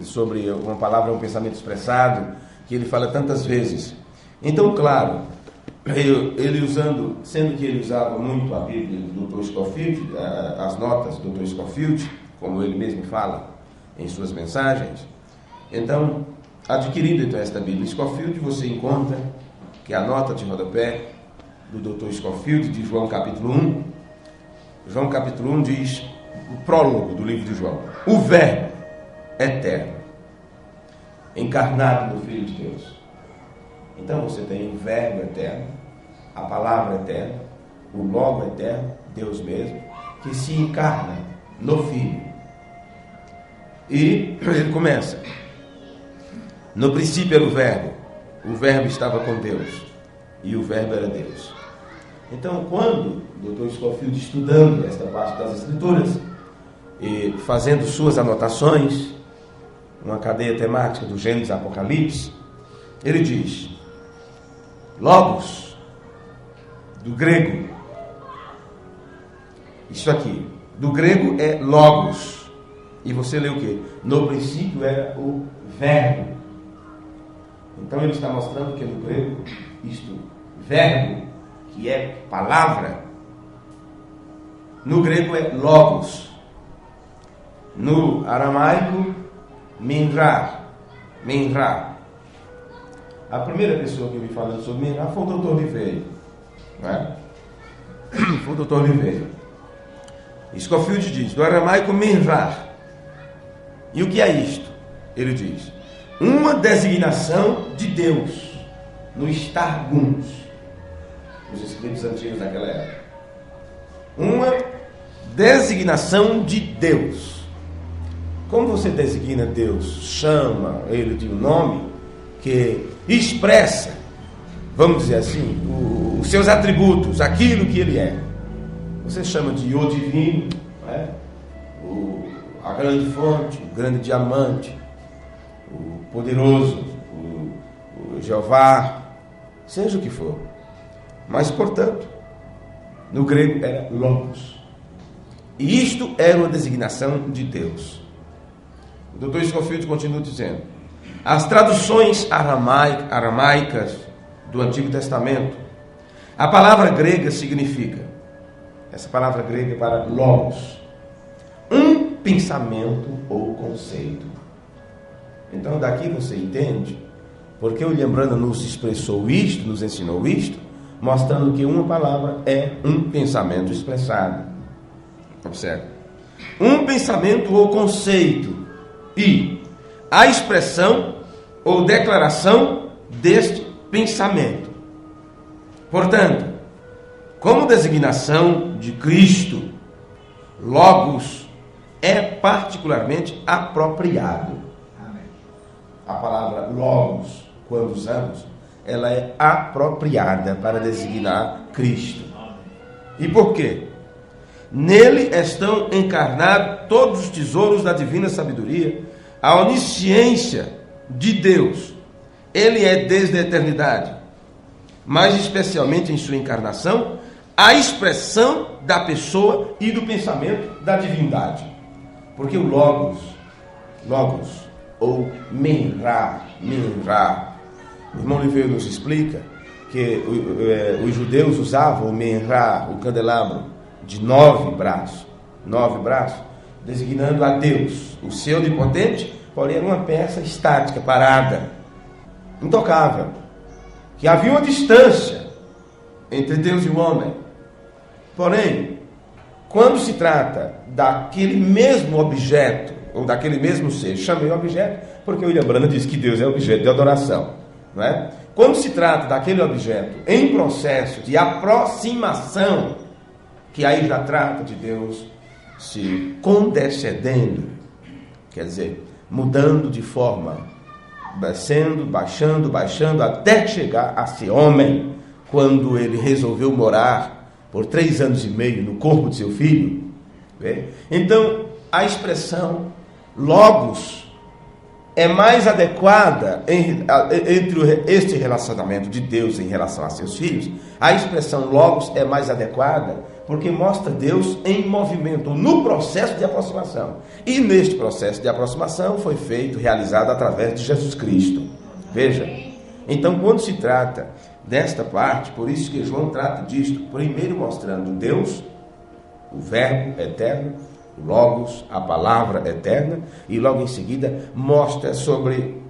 sobre uma palavra, um pensamento expressado, que ele fala tantas vezes. Então, claro, ele usando, sendo que ele usava muito a Bíblia do Dr. Scofield, as notas do Dr. Scofield, como ele mesmo fala em suas mensagens, então, adquirindo então esta Bíblia Scofield, você encontra que a nota de rodapé do Dr. Scofield, de João capítulo 1, João capítulo 1 diz, o prólogo do livro de João: o Verbo eterno, encarnado no Filho de Deus. Então você tem o Verbo eterno, a palavra eterna, o Logo eterno, Deus mesmo, que se encarna no Filho. E ele começa: no princípio era o Verbo estava com Deus, e o Verbo era Deus. Então, quando o Dr. Scofield, estudando esta parte das Escrituras e fazendo suas anotações, uma cadeia temática do Gênesis Apocalipse, ele diz: Logos, do grego, isso aqui, do grego é Logos, e você lê o quê? No princípio era o Verbo. Então ele está mostrando que no grego, isto, verbo, que é palavra, no grego é Logos, no aramaico, Minra. A primeira pessoa que me falou sobre Minra foi o Dr. Oliveira, não é? Foi o Dr. Oliveira. Scofield diz, do aramaico Minra. E o que é isto? Ele diz: uma designação de Deus nos Targums, os escritos antigos daquela época. Uma designação de Deus. Como você designa Deus? Chama ele de um nome que expressa, vamos dizer assim, os seus atributos, aquilo que ele é. Você chama de o divino, não é? A grande fonte, o grande diamante, o poderoso, o Jeová, seja o que for. Mas, portanto, No grego era logos. E isto era uma designação de Deus. O Dr. Scofield continua dizendo: as traduções aramaicas do Antigo Testamento, a palavra grega significa, essa palavra grega é para logos, um pensamento ou conceito. Então daqui você entende porque o William Branham nos expressou isto, nos ensinou isto, mostrando que uma palavra é um pensamento expressado. Observe. Um pensamento ou conceito e a expressão ou declaração deste pensamento. Portanto, como designação de Cristo, logos é particularmente apropriado. A palavra logos, quando usamos, ela é apropriada para designar Cristo. E por quê? Nele estão encarnados todos os tesouros da divina sabedoria, a onisciência de Deus. Ele é desde a eternidade, mas especialmente em sua encarnação, a expressão da pessoa e do pensamento da divindade. Porque o logos ou menra, o irmão Oliveira nos explica que os judeus usavam o menra, o candelabro, de 9 braços, designando a Deus, o ser onipotente, porém era uma peça estática, parada, intocável, que havia uma distância entre Deus e o homem. Porém, quando se trata daquele mesmo objeto, ou daquele mesmo ser, chamei objeto, porque o William Branham diz que Deus é objeto de adoração, não é? Quando se trata daquele objeto em processo de aproximação, que aí já trata de Deus se condescendendo, quer dizer, mudando de forma, descendo, baixando, até chegar a ser homem, quando ele resolveu morar por 3 anos e meio no corpo de seu filho. Vê? Então, a expressão logos é mais adequada entre este relacionamento de Deus em relação a seus filhos. A expressão logos é mais adequada porque mostra Deus em movimento no processo de aproximação. E neste processo de aproximação foi realizado através de Jesus Cristo. Veja, então quando se trata desta parte, por isso que João trata disto, primeiro mostrando Deus, o Verbo eterno, o Logos, a palavra eterna, e logo em seguida mostra sobre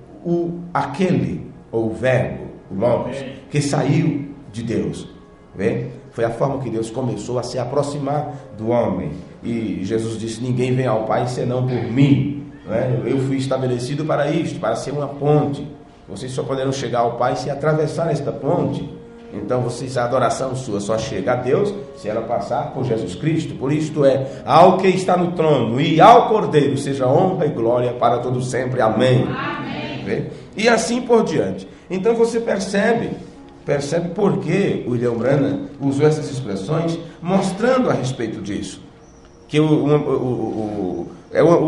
aquele, ou o Verbo, o Logos, que saiu de Deus. Vê? Foi a forma que Deus começou a se aproximar do homem. E Jesus disse: ninguém vem ao Pai senão por mim. Não é? Eu fui estabelecido para isto, para ser uma ponte. Vocês só poderão chegar ao Pai se atravessar esta ponte. Então a adoração sua só chega a Deus se ela passar por Jesus Cristo. Por isto ao que está no trono e ao Cordeiro seja honra e glória para todo sempre. Amém. Amém. E assim por diante. Então você percebe por que William Branham usou essas expressões, mostrando a respeito disso. Que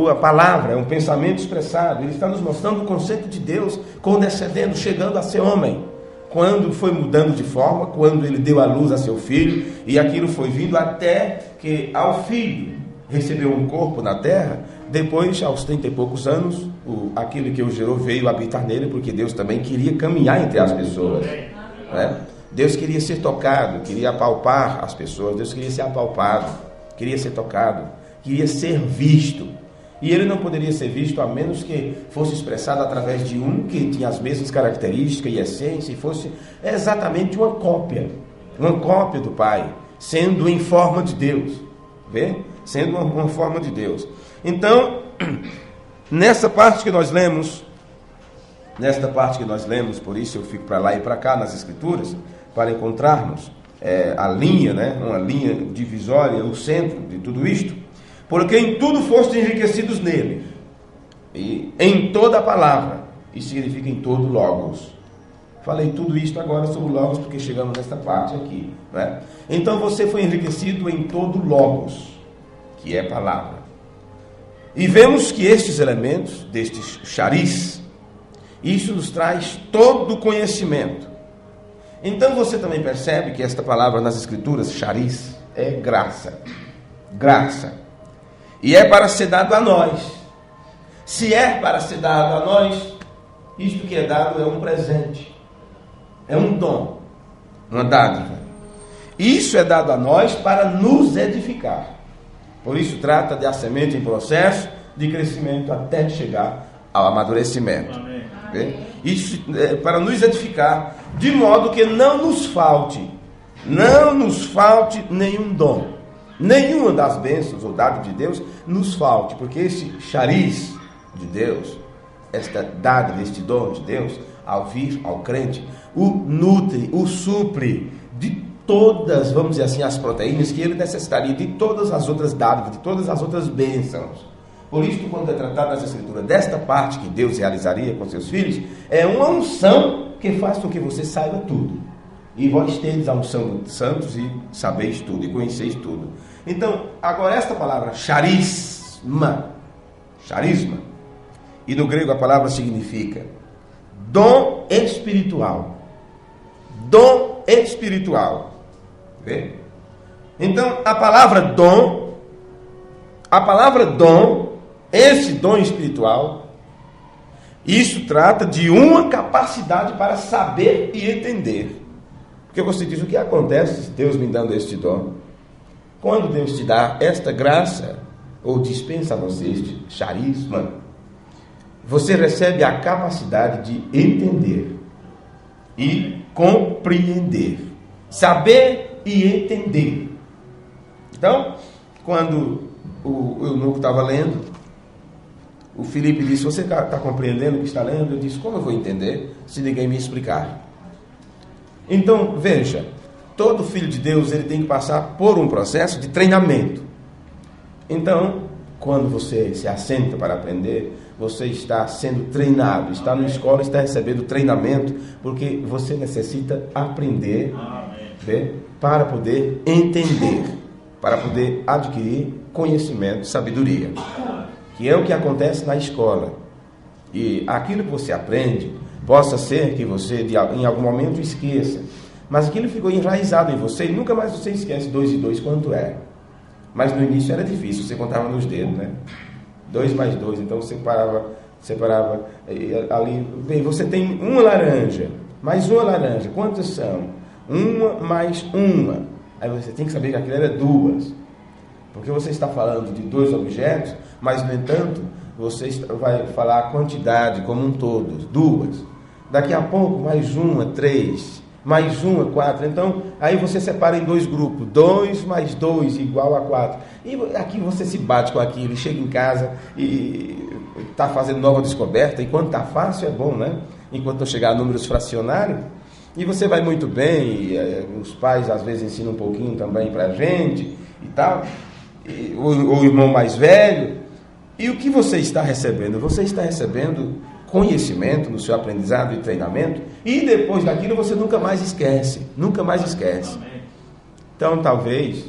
a palavra é um pensamento expressado. Ele está nos mostrando o conceito de Deus condescendendo, chegando a ser homem. Quando foi mudando de forma, quando ele deu à luz a seu filho, e aquilo foi vindo até que ao filho recebeu um corpo na terra. Depois, aos 30 e poucos anos, aquilo que o gerou veio habitar nele, porque Deus também queria caminhar entre as pessoas. Né? Deus queria ser tocado, queria apalpar as pessoas. Deus queria ser apalpado, queria ser tocado, queria ser visto. E ele não poderia ser visto a menos que fosse expressado através de um que tinha as mesmas características e essência, e fosse exatamente uma cópia do Pai, sendo em forma de Deus. Vê? Sendo uma forma de Deus. Então, nessa parte que nós lemos, por isso eu fico para lá e para cá nas Escrituras, para encontrarmos a linha, né? Uma linha divisória, o centro de tudo isto. Porque em tudo fostes enriquecidos nele, e em toda a palavra, isso significa em todo logos. Falei tudo isto agora sobre logos, porque chegamos nesta parte aqui, né? Então você foi enriquecido em todo logos, que é palavra. E vemos que estes elementos, destes charis, isso nos traz todo o conhecimento. Então você também percebe que esta palavra nas Escrituras, charis, é graça. Graça. E é para ser dado a nós. Se é para ser dado a nós, isto que é dado é um presente. É um dom. Uma dádiva. Isso é dado a nós para nos edificar. Por isso trata de a semente em processo de crescimento até chegar ao amadurecimento. Isso é para nos edificar, de modo que não nos falte nenhum dom, nenhuma das bênçãos ou dádivas de Deus nos falte, porque esse chariz de Deus, esta dádiva, este dom de Deus, ao vir ao crente, o nutre, o supre de todas, vamos dizer assim, as proteínas que ele necessitaria, de todas as outras dádivas, de todas as outras bênçãos. Por isso, quando é tratado nas Escrituras desta parte que Deus realizaria com seus filhos, é uma unção que faz com que você saiba tudo. E vós tendes a unção dos santos e sabeis tudo, e conheceis tudo. Então, agora esta palavra, charisma, e no grego a palavra significa dom espiritual. Dom espiritual. Vê? Então, a palavra dom, esse dom espiritual, isso trata de uma capacidade para saber e entender. Porque você diz, o que acontece Deus me dando este dom? Quando Deus te dá esta graça, ou dispensa a você este charisma, você recebe a capacidade de entender e compreender. Saber e entender. Então, quando o eunuco estava lendo, o Filipe disse, você está compreendendo o que está lendo? Eu disse, como eu vou entender se ninguém me explicar? Então, veja, todo filho de Deus ele tem que passar por um processo de treinamento. Então, quando você se assenta para aprender, você está sendo treinado, está na escola, está recebendo treinamento, porque você necessita aprender, para poder entender, para poder adquirir conhecimento, sabedoria, que é o que acontece na escola. E aquilo que você aprende, possa ser que você em algum momento esqueça, mas aquilo ficou enraizado em você e nunca mais você esquece 2 e 2 quanto é. Mas no início era difícil, você contava nos dedos, né? 2 mais 2, então você separava ali, bem, você tem uma laranja, mais uma laranja, quantas são? Uma mais uma. Aí você tem que saber que aquilo era 2, porque você está falando de 2 objetos, mas no entanto, você vai falar a quantidade como um todo, 2. Daqui a pouco, mais uma, 3, mais uma, 4. Então, aí você separa em 2 grupos, 2 mais 2 igual a 4. E aqui você se bate com aquilo, e chega em casa e está fazendo nova descoberta, e quando está fácil é bom, né? Enquanto não chegar a números fracionários, e você vai muito bem, e os pais às vezes ensinam um pouquinho também para a gente, e tal, ou o irmão mais velho. E o que você está recebendo? Você está recebendo conhecimento no seu aprendizado e treinamento, e depois daquilo você nunca mais esquece. Então, talvez,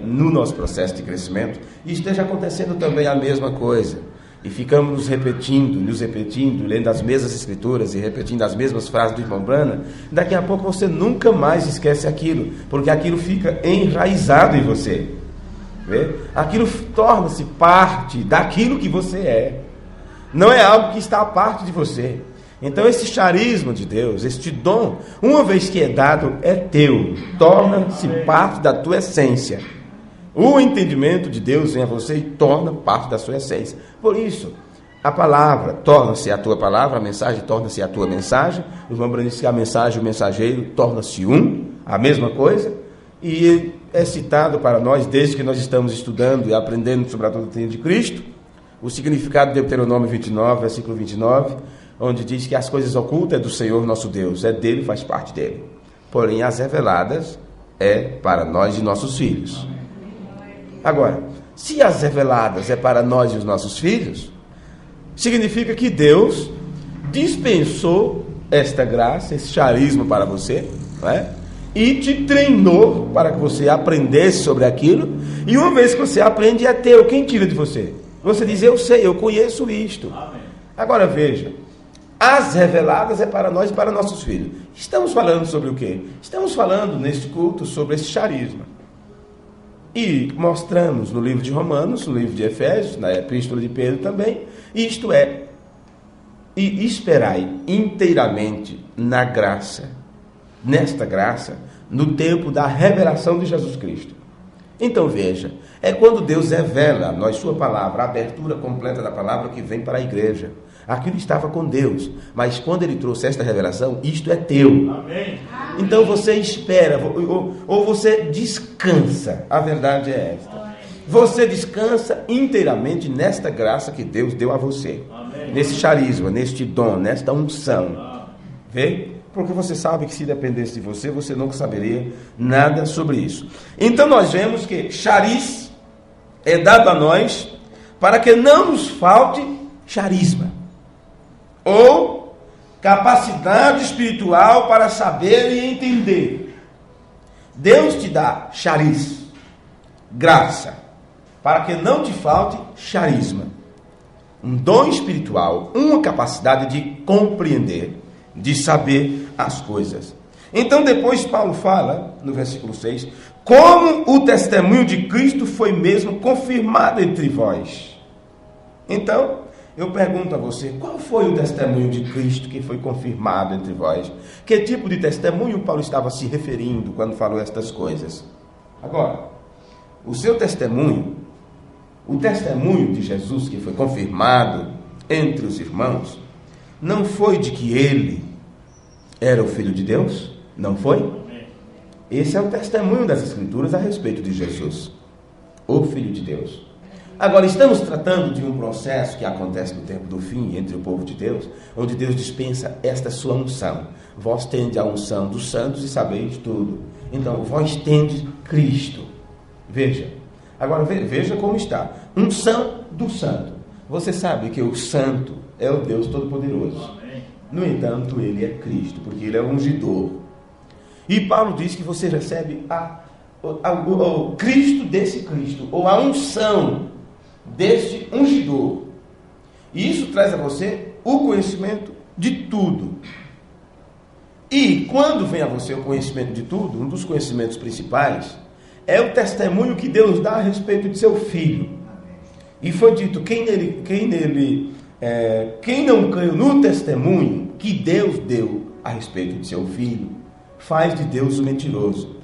no nosso processo de crescimento, esteja acontecendo também a mesma coisa. E ficamos nos repetindo, lendo as mesmas escrituras e repetindo as mesmas frases do irmão Brana. Daqui a pouco você nunca mais esquece aquilo, porque aquilo fica enraizado em você. Vê? Aquilo torna-se parte daquilo que você é. Não é algo que está à parte de você. Então esse charisma de Deus, este dom, uma vez que é dado, é teu. Torna-se parte da tua essência. O entendimento de Deus vem a você e torna parte da sua essência. Por isso, a palavra torna-se a tua palavra, a mensagem torna-se a tua mensagem. O irmão Brana disse que a mensagem, o mensageiro, torna-se a mesma coisa. E é citado para nós, desde que nós estamos estudando e aprendendo sobre a doutrina de Cristo, o significado de Deuteronômio 29, versículo 29, onde diz que as coisas ocultas é do Senhor nosso Deus, é dele, faz parte dele. Porém, as reveladas é para nós e nossos filhos. Agora, se as reveladas é para nós e os nossos filhos, significa que Deus dispensou esta graça, esse charisma para você, não é? E te treinou para que você aprendesse sobre aquilo, e uma vez que você aprende, é teu. Quem tira de você? Você diz, eu sei, eu conheço isto. Amém. Agora veja, as reveladas é para nós e para nossos filhos. Estamos falando sobre o quê? Estamos falando neste culto sobre esse charisma. E mostramos no livro de Romanos, no livro de Efésios, na epístola de Pedro também, isto é, e esperai inteiramente na graça, nesta graça, no tempo da revelação de Jesus Cristo. Então veja, é quando Deus revela a nós sua palavra, a abertura completa da palavra que vem para a igreja. Aquilo estava com Deus, mas quando Ele trouxe esta revelação, isto é teu. Amém. Então você espera, ou você descansa, a verdade é esta. Você descansa inteiramente nesta graça que Deus deu a você. Amém. Nesse charisma, neste dom, nesta unção. Vê? Porque você sabe que se dependesse de você, você nunca saberia nada sobre isso. Então nós vemos que charis é dado a nós para que não nos falte charisma, ou capacidade espiritual para saber e entender. Deus te dá charis, graça, para que não te falte charisma, um dom espiritual, uma capacidade de compreender, de saber as coisas. Então depois Paulo fala, no versículo 6, como o testemunho de Cristo foi mesmo confirmado entre vós. Então, eu pergunto a você, qual foi o testemunho de Cristo que foi confirmado entre vós? Que tipo de testemunho Paulo estava se referindo quando falou estas coisas? Agora, o seu testemunho, o testemunho de Jesus que foi confirmado entre os irmãos, não foi de que ele era o Filho de Deus? Não foi? Esse é o testemunho das Escrituras a respeito de Jesus, o Filho de Deus. Agora, estamos tratando de um processo que acontece no tempo do fim entre o povo de Deus, onde Deus dispensa esta sua unção. Vós tendes a unção dos santos e sabeis tudo. Então, vós tendes Cristo. Veja. Agora, veja como está. Unção do santo. Você sabe que o santo é o Deus Todo-Poderoso. No entanto, ele é Cristo, porque ele é o ungidor. E Paulo diz que você recebe o Cristo desse Cristo, ou a unção deste ungidor. E isso traz a você o conhecimento de tudo. E quando vem a você o conhecimento de tudo, um dos conhecimentos principais é o testemunho que Deus dá a respeito de seu Filho. E foi dito, quem não creu no testemunho que Deus deu a respeito de seu Filho, faz de Deus um mentiroso,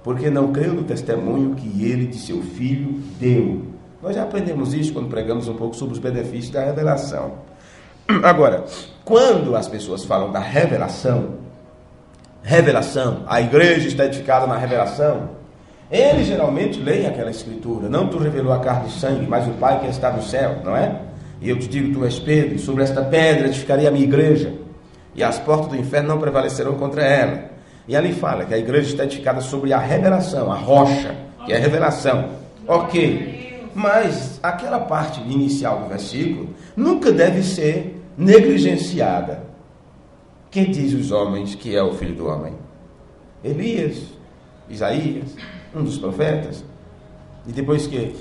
porque não creu no testemunho que ele de seu Filho deu. Nós já aprendemos isso quando pregamos um pouco sobre os benefícios da revelação. Agora, quando as pessoas falam da revelação, a igreja está edificada na revelação, eles geralmente leem aquela escritura, não tu revelou a carne e sangue, mas o Pai que está no céu, não é? E eu te digo, tu és Pedro, e sobre esta pedra edificarei a minha igreja, e as portas do inferno não prevalecerão contra ela. E ali fala que a igreja está edificada sobre a revelação, a rocha, que é a revelação. Ok. Mas aquela parte inicial do versículo nunca deve ser negligenciada. Quem diz os homens que é o Filho do Homem? Elias, Isaías, um dos profetas. E depois que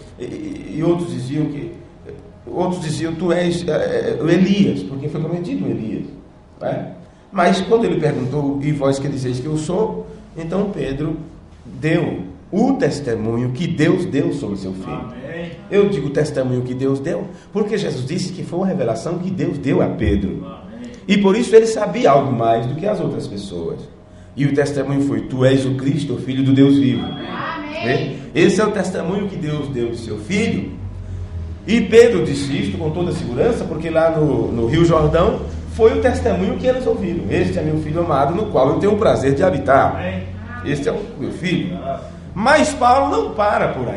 outros diziam tu és o Elias, porque foi prometido o Elias, não é? Mas quando ele perguntou, e vós que dizeis que eu sou, então Pedro deu o testemunho que Deus deu sobre seu Filho. Amém. Eu digo o testemunho que Deus deu, porque Jesus disse que foi uma revelação que Deus deu a Pedro. Amém. E por isso ele sabia algo mais do que as outras pessoas. E o testemunho foi, tu és o Cristo, o Filho do Deus vivo. Amém. Esse é o testemunho que Deus deu de seu Filho. E Pedro disse isto com toda segurança, porque lá no Rio Jordão foi o testemunho que eles ouviram. Este é meu Filho amado, no qual eu tenho o prazer de habitar. Este é o meu Filho. Mas Paulo não para por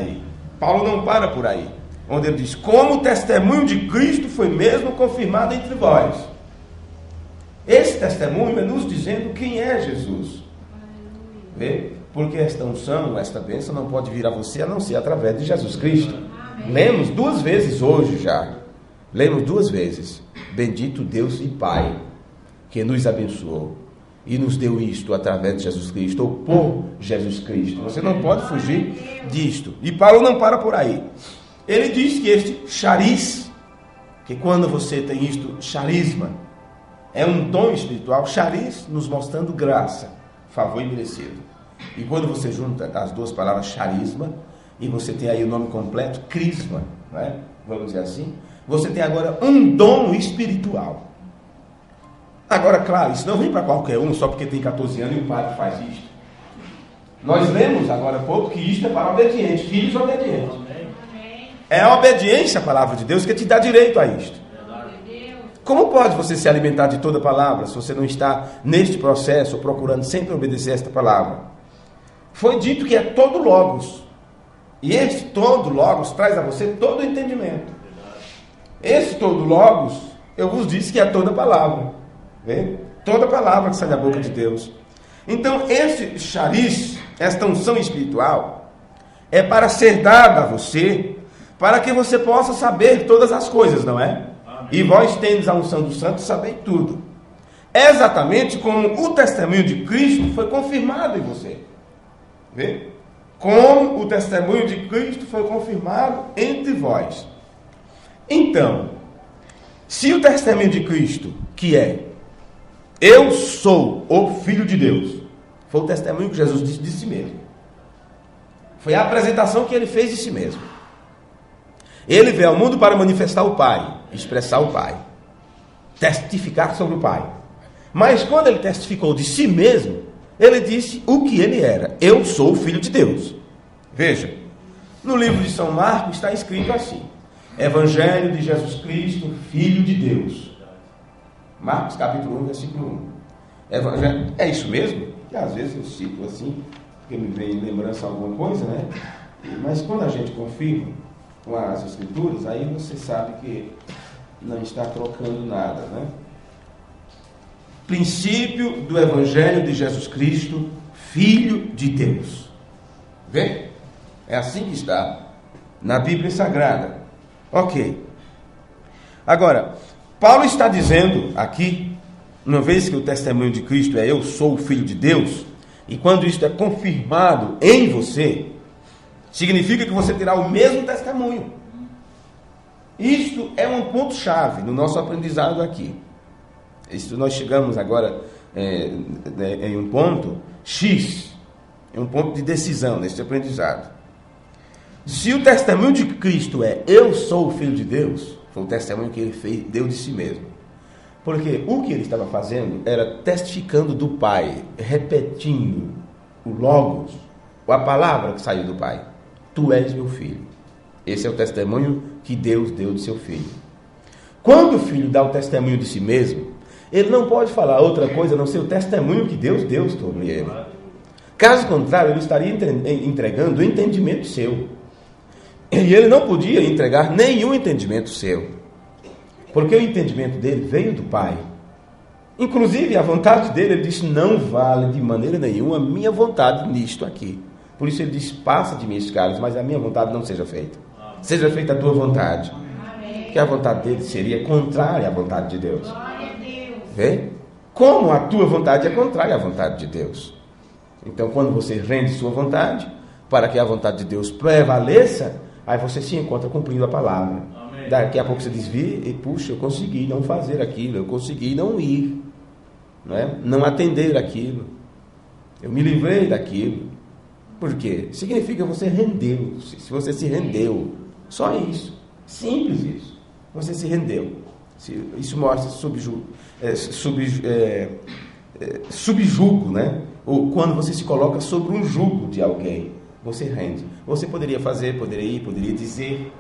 aí. Onde ele diz, como o testemunho de Cristo foi mesmo confirmado entre vós. Esse testemunho é nos dizendo quem é Jesus. Vê? Porque esta unção, esta bênção não pode vir a você a não ser através de Jesus Cristo. Lemos 2 vezes hoje já. Bendito Deus e Pai, que nos abençoou e nos deu isto através de Jesus Cristo, ou por Jesus Cristo. Você não pode fugir disto. E Paulo não para por aí. Ele diz que este charis, que quando você tem isto, charisma, é um dom espiritual, charis nos mostrando graça, favor imerecido. E quando você junta as duas palavras charisma, e você tem aí o nome completo, crisma, né? Vamos dizer assim. Você tem agora um dom espiritual. Agora, claro, isso não vem para qualquer um, só porque tem 14 anos e o padre faz isto. Nós lemos agora há pouco que isto é para obedientes, filhos obedientes. É a obediência à palavra de Deus que te dá direito a isto. Como pode você se alimentar de toda a palavra se você não está neste processo, procurando sempre obedecer esta palavra? Foi dito que é todo logos. E este todo logos traz a você todo o entendimento. Esse todo logos, eu vos disse que é toda a palavra. Vê? Toda a palavra que sai da boca de Deus. Então, esse chariz, esta unção espiritual, é para ser dada a você, para que você possa saber todas as coisas, não é? E vós tendes a unção do santo, sabeis tudo. É exatamente como o testemunho de Cristo foi confirmado em você. Vê? Como o testemunho de Cristo foi confirmado entre vós. Então, se o testemunho de Cristo, que é eu sou o Filho de Deus, foi o testemunho que Jesus disse de si mesmo. Foi a apresentação que ele fez de si mesmo. Ele veio ao mundo para manifestar o Pai, expressar o Pai, testificar sobre o Pai. Mas quando ele testificou de si mesmo, ele disse o que ele era. Eu sou o Filho de Deus. Veja, no livro de São Marcos está escrito assim: Evangelho de Jesus Cristo, Filho de Deus. Marcos capítulo 1, versículo 1. Evangelho, é isso mesmo? Que às vezes eu cito assim, porque me vem lembrança alguma coisa, né? Mas quando a gente confirma com as escrituras, aí você sabe que não está trocando nada, né? Princípio do Evangelho de Jesus Cristo, Filho de Deus. Vê? É assim que está na Bíblia Sagrada. Ok. Agora, Paulo está dizendo aqui, uma vez que o testemunho de Cristo é eu sou o Filho de Deus, e quando isto é confirmado em você, significa que você terá o mesmo testemunho. Isto é um ponto-chave no nosso aprendizado aqui. Isto nós chegamos agora em um ponto X, em um ponto de decisão neste aprendizado. Se o testemunho de Cristo é eu sou o Filho de Deus, foi o testemunho que ele deu de si mesmo. Porque o que ele estava fazendo era testificando do Pai, repetindo o Logos, a palavra que saiu do Pai. Tu és meu filho. Esse é o testemunho que Deus deu de seu filho. Quando o filho dá o testemunho de si mesmo, ele não pode falar outra coisa a não ser o testemunho que Deus deu sobre ele. Caso contrário, ele estaria entregando o entendimento seu. E ele não podia entregar nenhum entendimento seu. Porque o entendimento dele veio do Pai. Inclusive, a vontade dele, ele disse, não vale de maneira nenhuma a minha vontade nisto aqui. Por isso ele disse, passa de mim esses caras, mas a minha vontade não seja feita. Seja feita a tua vontade. Porque a vontade dele seria contrária à vontade de Deus. Vê? Como a tua vontade é contrária à vontade de Deus. Então, quando você rende sua vontade, para que a vontade de Deus prevaleça, aí você se encontra cumprindo a palavra. Amém. Daqui a pouco você desvia e, puxa, eu consegui não fazer aquilo, eu consegui não ir, não atender aquilo, eu me livrei daquilo. Por quê? Significa que você rendeu, se você se rendeu, só isso, simples isso, você se rendeu. Isso mostra subjugo, né? Ou quando você se coloca sobre um jugo de alguém, você rende. Você poderia fazer, poderia ir, poderia dizer.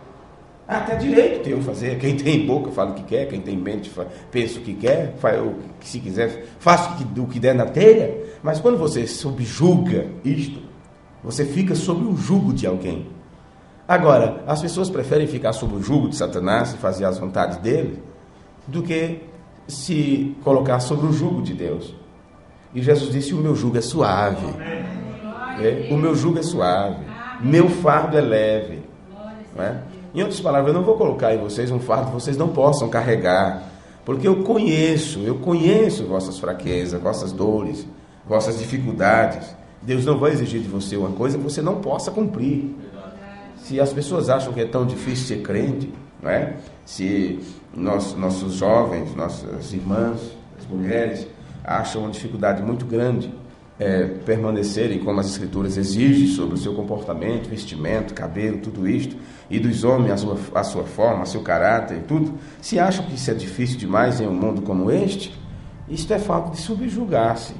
Até direito tem eu fazer. Quem tem boca fala o que quer, quem tem mente pensa o que quer, faz o que se quiser, faça o que der na telha. Mas quando você subjuga isto, você fica sob o jugo de alguém. Agora, as pessoas preferem ficar sob o jugo de Satanás e fazer as vontades dele, do que se colocar sobre o jugo de Deus. E Jesus disse, o meu jugo é suave. O meu jugo é suave. Meu fardo é leve. Não é? Em outras palavras, eu não vou colocar em vocês um fardo que vocês não possam carregar. Porque eu conheço vossas fraquezas, vossas dores, vossas dificuldades. Deus não vai exigir de você uma coisa que você não possa cumprir. Se as pessoas acham que é tão difícil ser crente, não é? Se nossos jovens, nossas irmãs, as mulheres, acham uma dificuldade muito grande permanecerem como as Escrituras exigem sobre o seu comportamento, vestimento, cabelo, tudo isto, e dos homens a sua forma, seu caráter e tudo, se acham que isso é difícil demais em um mundo como este, isto é falta de subjugar-se,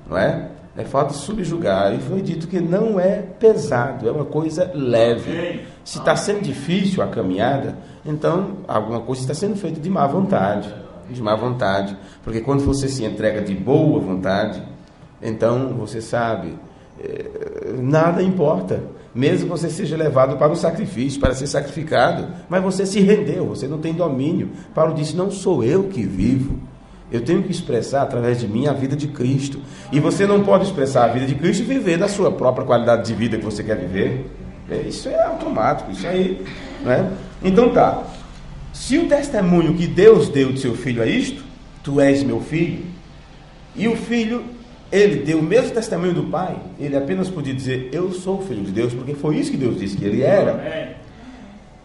não é? É falta de subjugar. E foi dito que não é pesado, é uma coisa leve. Se está sendo difícil a caminhada, então alguma coisa está sendo feita de má vontade. De má vontade. Porque quando você se entrega de boa vontade, então você sabe, nada importa. Mesmo que você seja levado para o sacrifício, para ser sacrificado, mas você se rendeu, você não tem domínio. Paulo disse, não sou eu que vivo. Eu tenho que expressar através de mim a vida de Cristo. E você não pode expressar a vida de Cristo e viver da sua própria qualidade de vida que você quer viver. Isso é automático, isso aí, não é? Então tá. Se o testemunho que Deus deu de seu filho é isto, tu és meu filho, e o filho, ele deu o mesmo testemunho do pai, ele apenas podia dizer, eu sou filho de Deus, porque foi isso que Deus disse que ele era.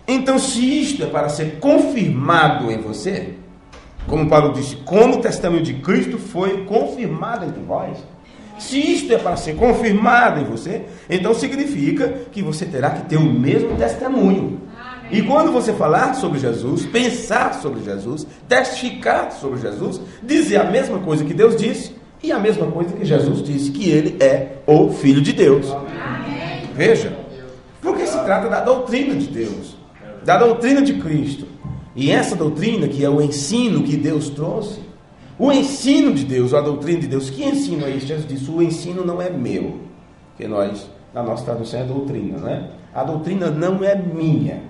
Então, se isto é para ser confirmado em você, como Paulo disse, como o testemunho de Cristo foi confirmado entre vós, se isto é para ser confirmado em você, então significa que você terá que ter o mesmo testemunho. E quando você falar sobre Jesus, pensar sobre Jesus, testificar sobre Jesus, dizer a mesma coisa que Deus disse e a mesma coisa que Jesus disse, que ele é o Filho de Deus. Veja, porque se trata da doutrina de Deus, da doutrina de Cristo. E essa doutrina, que é o ensino que Deus trouxe, o ensino de Deus, a doutrina de Deus, que ensino é isso? Jesus disse, o ensino não é meu, que nós, na nossa tradução é doutrina, não é? A doutrina não é minha,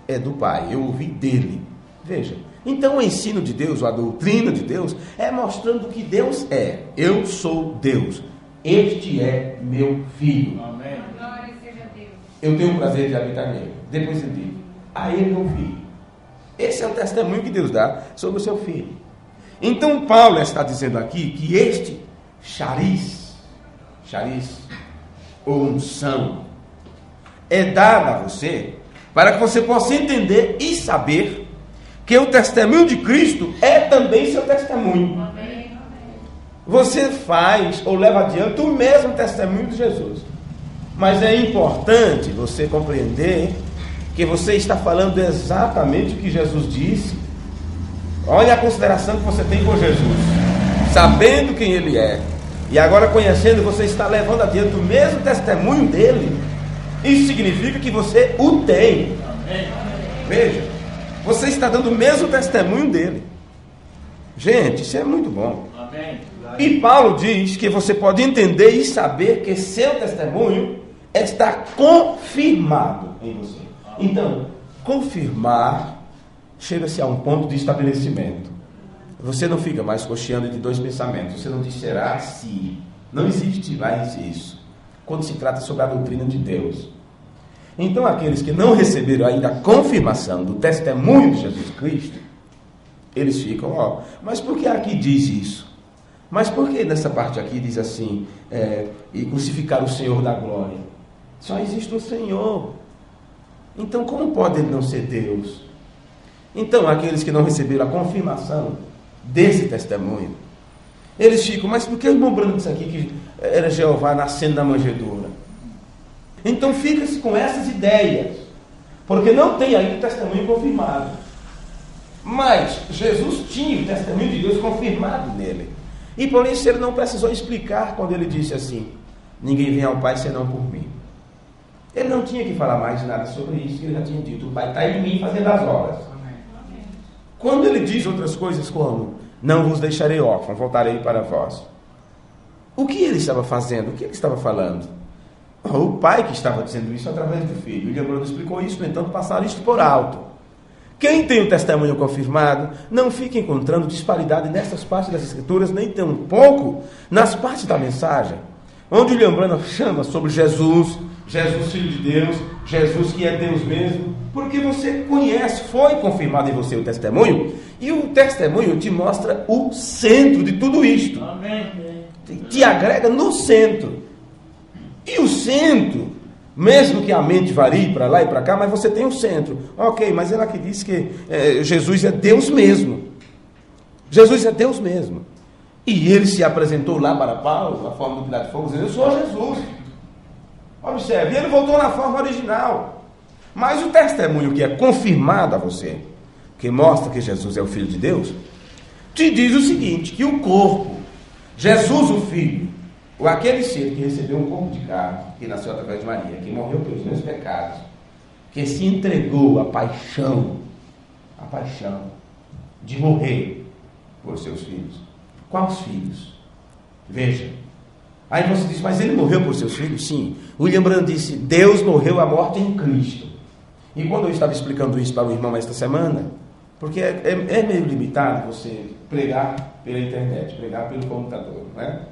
é do Pai, eu ouvi dele. Veja, então o ensino de Deus, a doutrina de Deus, é mostrando o que Deus é. Eu sou Deus, este é meu filho. Amém. Glória seja Deus. Eu tenho o prazer de habitar nele. Depois ele diz, a ele meu filho. Esse é o testemunho que Deus dá sobre o seu filho. Então Paulo está dizendo aqui que este chariz, ou unção, é dado a você para que você possa entender e saber que o testemunho de Cristo é também seu testemunho. Você faz ou leva adiante o mesmo testemunho de Jesus. Mas é importante você compreender que você está falando exatamente o que Jesus disse. Olha a consideração que você tem por Jesus, sabendo quem ele é, e agora conhecendo, você está levando adiante o mesmo testemunho dele. Isso significa que você o tem. Veja, você está dando o mesmo testemunho dele. Gente, isso é muito bom. E Paulo diz que você pode entender e saber que seu testemunho está confirmado em você. Então, confirmar chega-se a um ponto de estabelecimento. Você não fica mais cocheando entre dois pensamentos. Você não diz será se. Não existe mais isso quando se trata sobre a doutrina de Deus. Então, aqueles que não receberam ainda a confirmação do testemunho de Jesus Cristo, eles ficam, mas por que aqui diz isso? Mas por que nessa parte aqui diz assim, e crucificar o Senhor da glória? Só existe o Senhor. Então, como pode ele não ser Deus? Então, aqueles que não receberam a confirmação desse testemunho, eles ficam, mas por que o irmão Bruno disse aqui que era Jeová nascendo da manjedoura? Então, fica-se com essas ideias, porque não tem ainda o testemunho confirmado. Mas Jesus tinha o testemunho de Deus confirmado nele. E por isso ele não precisou explicar quando ele disse assim, ninguém vem ao Pai senão por mim. Ele não tinha que falar mais nada sobre isso, que ele já tinha dito, o Pai está em mim fazendo as obras. Quando ele diz outras coisas como, não vos deixarei órfão, voltarei para vós. O que ele estava fazendo? O que ele estava falando? O Pai que estava dizendo isso através do Filho. William Bruno explicou isso, no entanto, passaram isto por alto. Quem tem o testemunho confirmado, não fica encontrando disparidade nessas partes das Escrituras, nem tão pouco nas partes da mensagem, onde William Bruno chama sobre Jesus, Jesus Filho de Deus, Jesus que é Deus mesmo, porque você conhece, foi confirmado em você o testemunho, e o testemunho te mostra o centro de tudo isto. Amém. Te agrega no centro. E o centro, mesmo que a mente varie para lá e para cá, mas você tem o centro. Ok, mas ela que diz que Jesus é Deus mesmo. Jesus é Deus mesmo. E ele se apresentou lá para Paulo, na forma do pilar de fogo, dizendo: eu sou Jesus. Observe, ele voltou na forma original. Mas o testemunho que é confirmado a você, que mostra que Jesus é o Filho de Deus, te diz o seguinte, que o corpo, Jesus o Filho, ou aquele ser que recebeu um corpo de carne, que nasceu através de Maria, que morreu pelos meus pecados, que se entregou à paixão de morrer por seus filhos. Quais filhos? Veja. Aí você diz: mas ele morreu por seus filhos? Sim. William Brandt disse: Deus morreu a morte em Cristo. E quando eu estava explicando isso para o irmão esta semana, porque é meio limitado você pregar pela internet, pregar pelo computador, né?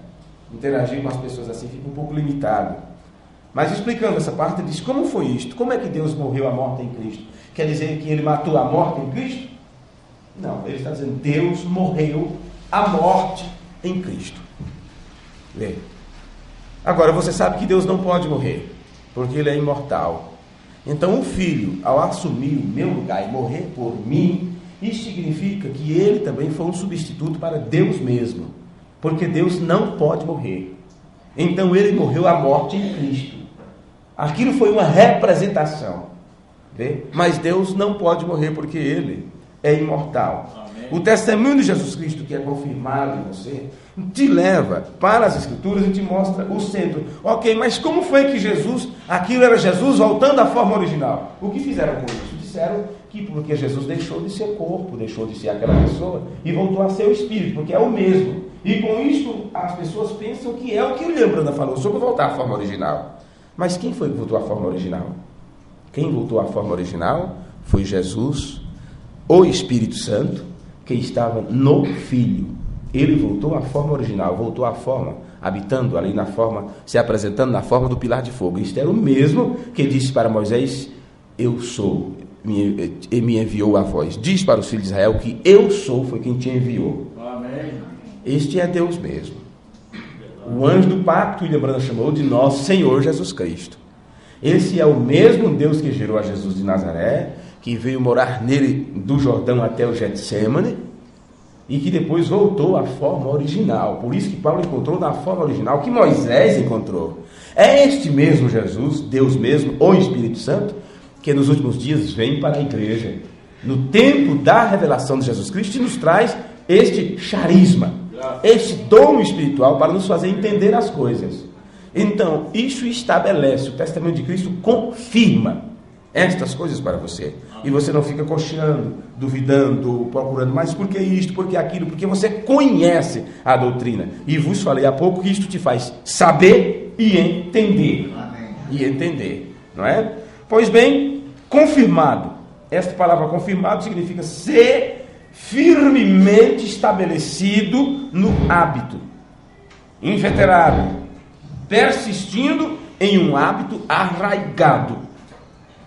Interagir com as pessoas assim fica um pouco limitado. Mas explicando essa parte, ele disse: como foi isto? Como é que Deus morreu a morte em Cristo? Quer dizer que ele matou a morte em Cristo? Não, ele está dizendo: Deus morreu a morte em Cristo. Vê. Agora, você sabe que Deus não pode morrer, porque ele é imortal. Então o Filho, ao assumir o meu lugar e morrer por mim, isso significa que ele também foi um substituto para Deus mesmo, porque Deus não pode morrer. Então ele morreu a morte em Cristo. Aquilo foi uma representação, vê? Mas Deus não pode morrer porque ele é imortal. Amém. O testemunho de Jesus Cristo, que é confirmado em você, te leva para as Escrituras e te mostra o centro. Ok, mas como foi que Jesus, aquilo era Jesus voltando à forma original? O que fizeram com isso? Disseram que porque Jesus deixou de ser corpo, deixou de ser aquela pessoa e voltou a ser o Espírito, porque é o mesmo. E com isso as pessoas pensam que é o que o William Brandt falou sobre voltar à forma original. Mas quem foi que voltou à forma original? Quem voltou à forma original foi Jesus, o Espírito Santo, que estava no Filho. Ele voltou à forma original, voltou à forma, habitando ali na forma, se apresentando na forma do pilar de fogo. Isto era o mesmo que disse para Moisés: eu sou, e me enviou a voz. Diz para os filhos de Israel que eu sou, foi quem te enviou. Amém. Este é Deus mesmo. O anjo do pacto, William Brandt chamou de nosso Senhor Jesus Cristo. Esse é o mesmo Deus que gerou a Jesus de Nazaré, que veio morar nele do Jordão até o Getsêmani, e que depois voltou à forma original. Por isso que Paulo encontrou na forma original que Moisés encontrou. É este mesmo Jesus, Deus mesmo, o Espírito Santo, que nos últimos dias vem para a igreja, no tempo da revelação de Jesus Cristo, e nos traz este charisma, este dom espiritual para nos fazer entender as coisas. Então, isso estabelece, o testemunho de Cristo confirma estas coisas para você. E você não fica cocheando, duvidando, procurando, mas por que isto, por que aquilo? Porque você conhece a doutrina. E vos falei há pouco que isto te faz saber e entender. E entender, não é? Pois bem, confirmado. Esta palavra confirmado significa ser firmemente estabelecido no hábito, inveterado, persistindo em um hábito arraigado.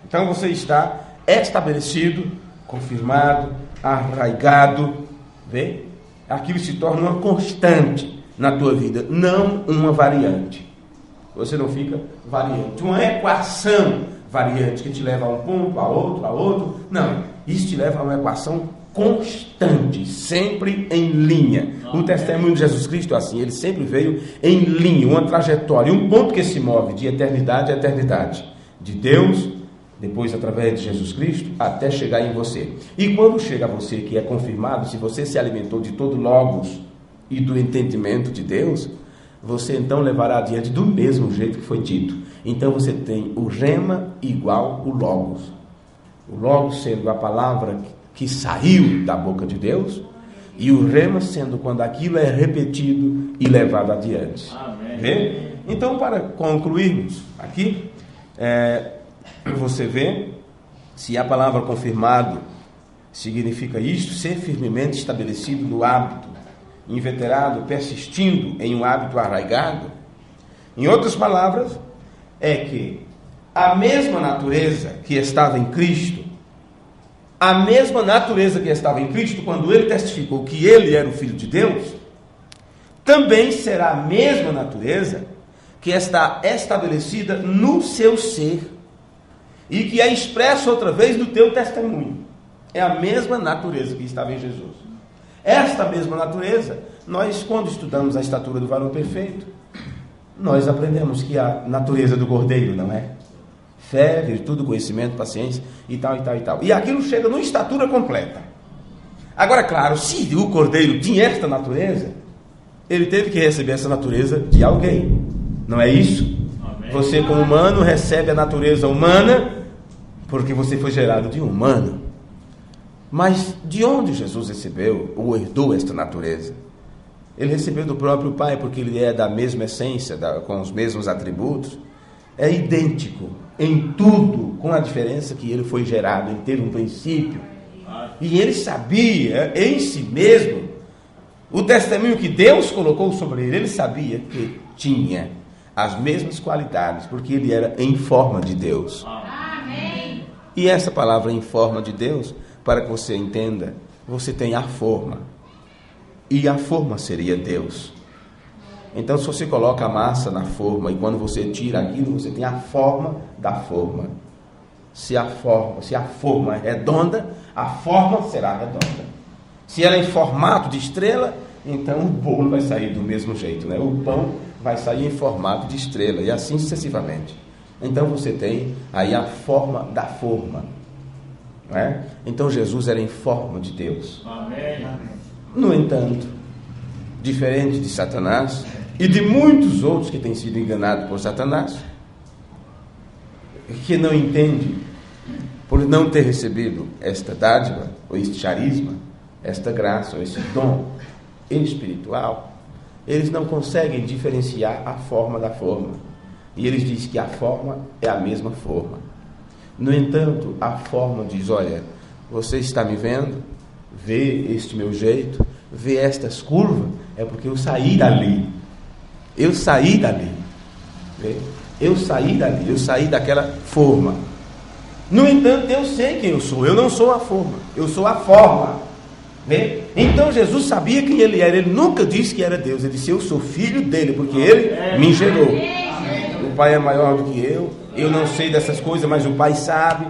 Então você está estabelecido, confirmado, arraigado, vê? Aquilo se torna uma constante na tua vida, não uma variante. Você não fica variante, uma equação variante que te leva a um ponto, a outro. Não, isso te leva a uma equação constante, sempre em linha. O testemunho de Jesus Cristo é assim, ele sempre veio em linha, uma trajetória, um ponto que se move de eternidade a eternidade, de Deus, depois através de Jesus Cristo, até chegar em você. E quando chega a você, que é confirmado, se você se alimentou de todo Logos e do entendimento de Deus, você então levará adiante do mesmo jeito que foi dito. Então você tem o rema igual o Logos. O Logos sendo a palavra que saiu da boca de Deus, e o rema sendo quando aquilo é repetido e levado adiante. Amém. Vê? Então, para concluirmos aqui, você vê, se a palavra confirmado significa isto, ser firmemente estabelecido no hábito, inveterado, persistindo em um hábito arraigado. Em outras palavras, é que a mesma natureza que estava em Cristo, quando ele testificou que ele era o Filho de Deus, também será a mesma natureza que está estabelecida no seu ser e que é expressa outra vez no teu testemunho. É a mesma natureza que estava em Jesus. Esta mesma natureza, nós, quando estudamos a estatura do varão perfeito, nós aprendemos que a natureza do cordeiro, não é? Fé, virtude, conhecimento, paciência e tal, e tal, e tal. E aquilo chega numa estatura completa. Agora, claro, se o cordeiro tinha esta natureza, ele teve que receber essa natureza de alguém. Não é isso? Amém. Você, como humano, recebe a natureza humana porque você foi gerado de um humano. Mas de onde Jesus recebeu ou herdou esta natureza? Ele recebeu do próprio Pai, porque ele é da mesma essência, com os mesmos atributos. É idêntico em tudo, com a diferença que ele foi gerado, ele teve um princípio. E ele sabia em si mesmo o testemunho que Deus colocou sobre ele. Ele sabia que tinha as mesmas qualidades, porque ele era em forma de Deus. Amém. E essa palavra em forma de Deus, para que você entenda, você tem a forma. E a forma seria Deus. Então, se você coloca a massa na forma e quando você tira aquilo, você tem a forma da forma. Se a forma é redonda, a forma será redonda. Se ela é em formato de estrela, então o bolo vai sair do mesmo jeito, né? O pão vai sair em formato de estrela e assim sucessivamente. Então você tem aí a forma da forma, não é? Então Jesus era em forma de Deus. Amém. No entanto, diferente de Satanás e de muitos outros que têm sido enganados por Satanás, que não entende, por não ter recebido esta dádiva, ou este charisma, esta graça, ou esse dom espiritual, eles não conseguem diferenciar a forma da forma. E eles dizem que a forma é a mesma forma. No entanto, a forma diz, olha, você está me vendo, vê este meu jeito, vê estas curvas, é porque eu saí dali. Eu saí dali. Vê? Eu saí daquela forma. No entanto, eu sei quem eu sou. Eu não sou a forma, eu sou a forma. Vê? Então Jesus sabia quem ele era. Ele nunca disse que era Deus. Ele disse, eu sou filho dele, porque ele me gerou. O Pai é maior do que eu não sei dessas coisas, mas o Pai sabe.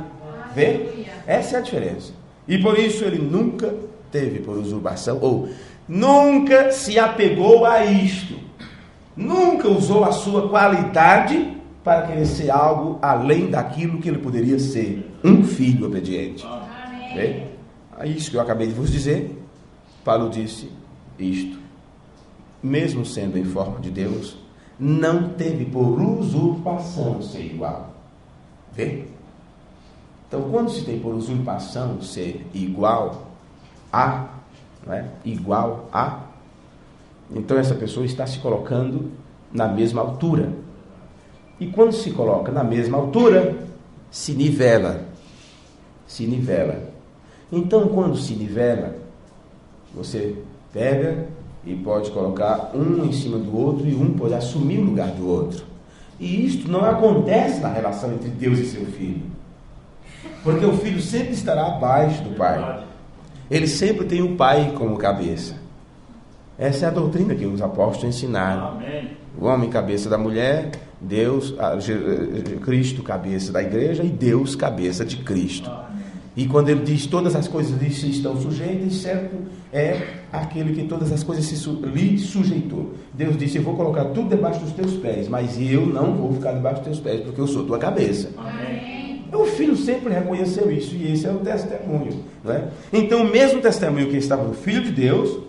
Vê? Essa é a diferença. E por isso ele nunca teve por usurpação, ou nunca se apegou a isto. Nunca usou a sua qualidade para querer ser algo além daquilo que ele poderia ser, um filho obediente. Vê? É isso que eu acabei de vos dizer. Paulo disse isto. Mesmo sendo em forma de Deus, não teve por usurpação ser igual. Vê? Então, quando se tem por usurpação ser igual a, não é? Igual a, então essa pessoa está se colocando na mesma altura. E quando se coloca na mesma altura, se nivela. Se nivela. Então, quando se nivela, você pega e pode colocar um em cima do outro e um pode assumir o lugar do outro. E isto não acontece na relação entre Deus e seu filho. Porque o filho sempre estará abaixo do pai. Ele sempre tem o pai como cabeça. Essa é a doutrina que os apóstolos ensinaram. Amém. O homem cabeça da mulher, Deus, Cristo cabeça da igreja e Deus cabeça de Cristo. Amém. E quando ele diz todas as coisas lhe estão sujeitas, certo é aquele que todas as coisas lhe sujeitou. Deus disse, eu vou colocar tudo debaixo dos teus pés, mas eu não vou ficar debaixo dos teus pés, porque eu sou tua cabeça. Amém. O filho sempre reconheceu isso, e esse é o testemunho, não é? Então, o mesmo testemunho que estava no Filho de Deus,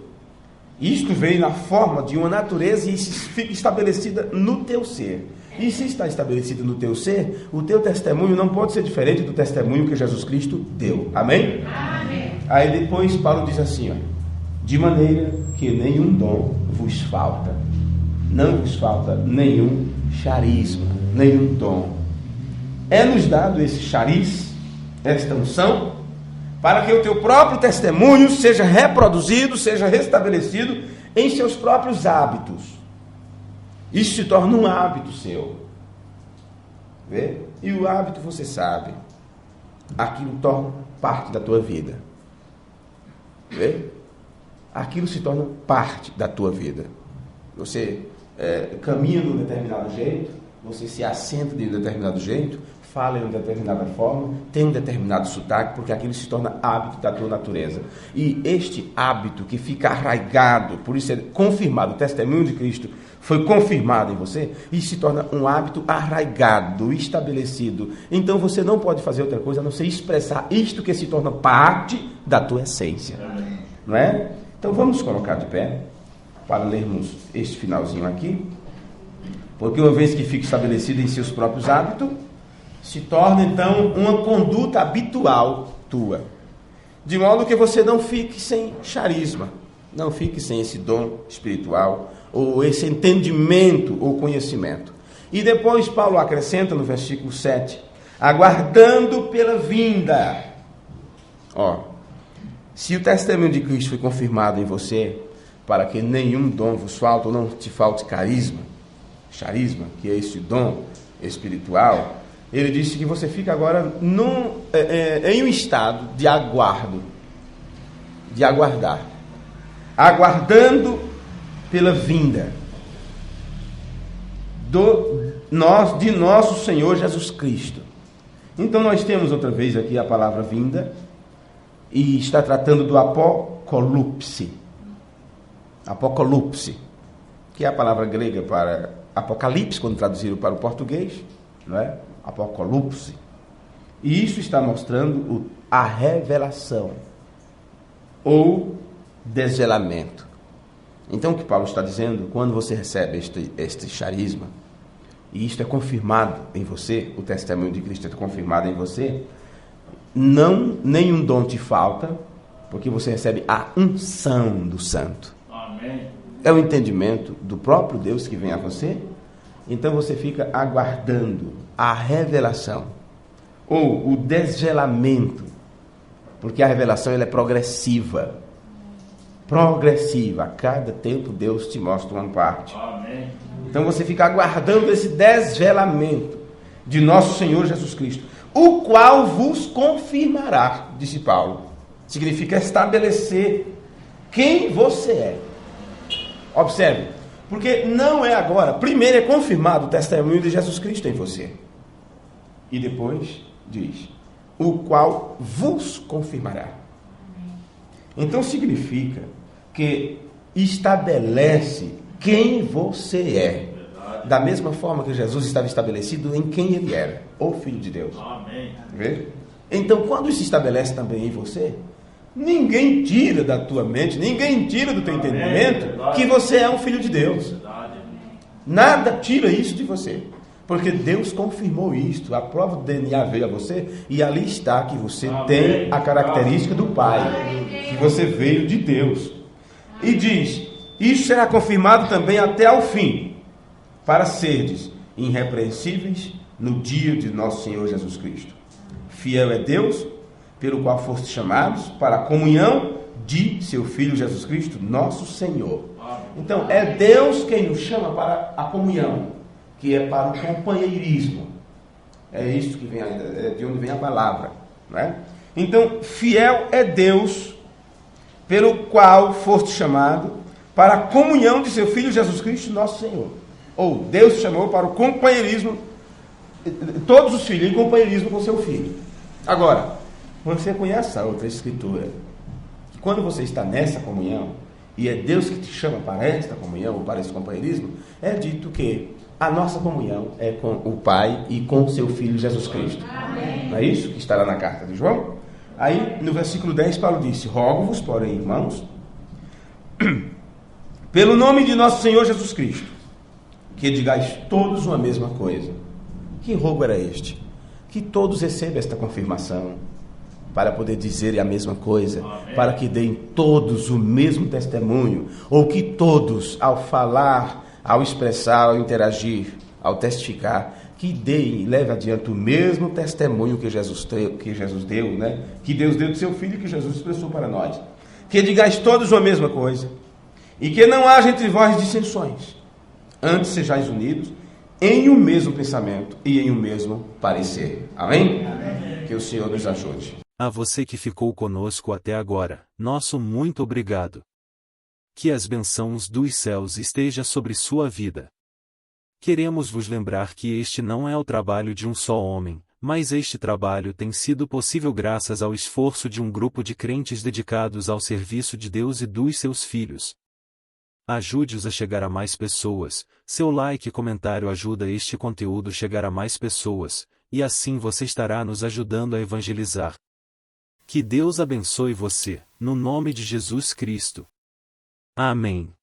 isto veio na forma de uma natureza e fica estabelecida no teu ser. E se está estabelecido no teu ser, o teu testemunho não pode ser diferente do testemunho que Jesus Cristo deu. Amém? Amém. Aí depois Paulo diz assim, ó, de maneira que nenhum dom vos falta, não vos falta nenhum charisma, nenhum dom. É-nos dado esse chariz, esta unção, para que o teu próprio testemunho seja reproduzido, seja restabelecido em seus próprios hábitos. Isso se torna um hábito seu. Vê? E o hábito, você sabe, aquilo torna parte da tua vida. Vê? Aquilo se torna parte da tua vida. Você caminha de um determinado jeito, você se assenta de um determinado jeito, fala de uma determinada forma, tem um determinado sotaque, porque aquilo se torna hábito da tua natureza. E este hábito que fica arraigado, por isso é confirmado, o testemunho de Cristo foi confirmado em você, e se torna um hábito arraigado, estabelecido. Então você não pode fazer outra coisa a não ser expressar isto que se torna parte da tua essência. Não é? Então vamos colocar de pé, para lermos este finalzinho aqui. Porque uma vez que fica estabelecido em seus próprios hábitos, se torna então uma conduta habitual tua. De modo que você não fique sem charisma, não fique sem esse dom espiritual, ou esse entendimento ou conhecimento. E depois Paulo acrescenta no versículo 7, aguardando pela vinda. Se o testemunho de Cristo foi confirmado em você, para que nenhum dom vos falte, ou não te falte charisma, que é esse dom espiritual, ele disse que você fica agora em um estado de aguardo, de aguardar, aguardando pela vinda de nosso Senhor Jesus Cristo. Então nós temos outra vez aqui a palavra vinda, e está tratando do apocalipse, que é a palavra grega para apocalipse, quando traduziram para o português, não é? Apocalipse. E isso está mostrando a revelação ou desvelamento. Então o que Paulo está dizendo, quando você recebe este charisma, e isto é confirmado em você, o testemunho de Cristo é confirmado em você, nenhum dom te falta, porque você recebe a unção do Santo. Amém. É o entendimento do próprio Deus que vem a você. Então você fica aguardando a revelação ou o desvelamento, porque a revelação ela é progressiva. A cada tempo Deus te mostra uma parte. Amém. Então você fica aguardando esse desvelamento de nosso Senhor Jesus Cristo, o qual vos confirmará, disse Paulo. Significa estabelecer quem você é. Observe, porque não é agora. Primeiro é confirmado o testemunho de Jesus Cristo em você. E depois diz, o qual vos confirmará. Então significa que estabelece quem você é. Da mesma forma que Jesus estava estabelecido em quem ele era, o Filho de Deus. Amém. Vê? Então, quando isso se estabelece também em você, ninguém tira da tua mente, ninguém tira do teu entendimento que você é um filho de Deus. Nada tira isso de você, porque Deus confirmou isto. A prova do DNA veio a você, e ali está que você tem a característica do Pai, que você veio de Deus. E diz, isso será confirmado também até ao fim, para serdes irrepreensíveis no dia de nosso Senhor Jesus Cristo. Fiel é Deus, pelo qual foste chamados para a comunhão de seu Filho Jesus Cristo, nosso Senhor. Então, é Deus quem nos chama para a comunhão, que é para o companheirismo. É isso que vem, é de onde vem a palavra, não é? Então, fiel é Deus, pelo qual foste chamado para a comunhão de seu Filho Jesus Cristo, nosso Senhor. Ou Deus te chamou para o companheirismo, todos os filhos em companheirismo com seu filho. Agora, você conhece a outra escritura. Quando você está nessa comunhão, e é Deus que te chama para esta comunhão, ou para esse companheirismo, é dito que a nossa comunhão é com o Pai e com seu Filho Jesus Cristo. Amém. Não é isso que está lá na carta de João? Aí, no versículo 10, Paulo disse, rogo-vos, porém, irmãos, pelo nome de nosso Senhor Jesus Cristo, que digais todos uma mesma coisa. Que rogo era este? Que todos recebam esta confirmação, para poder dizer a mesma coisa. Amém. Para que deem todos o mesmo testemunho, ou que todos, ao falar, ao expressar, ao interagir, ao testificar, que deem e levem adiante o mesmo testemunho que Jesus deu, né? Que Deus deu do seu Filho, que Jesus expressou para nós. Que digais todos a mesma coisa, e que não haja entre vós dissensões, antes sejais unidos em um mesmo pensamento e em um mesmo parecer. Amém? Amém. Que o Senhor nos ajude. A você que ficou conosco até agora, nosso muito obrigado. Que as bênçãos dos céus estejam sobre sua vida. Queremos vos lembrar que este não é o trabalho de um só homem, mas este trabalho tem sido possível graças ao esforço de um grupo de crentes dedicados ao serviço de Deus e dos seus filhos. Ajude-os a chegar a mais pessoas, seu like e comentário ajuda este conteúdo a chegar a mais pessoas, e assim você estará nos ajudando a evangelizar. Que Deus abençoe você, no nome de Jesus Cristo. Amém.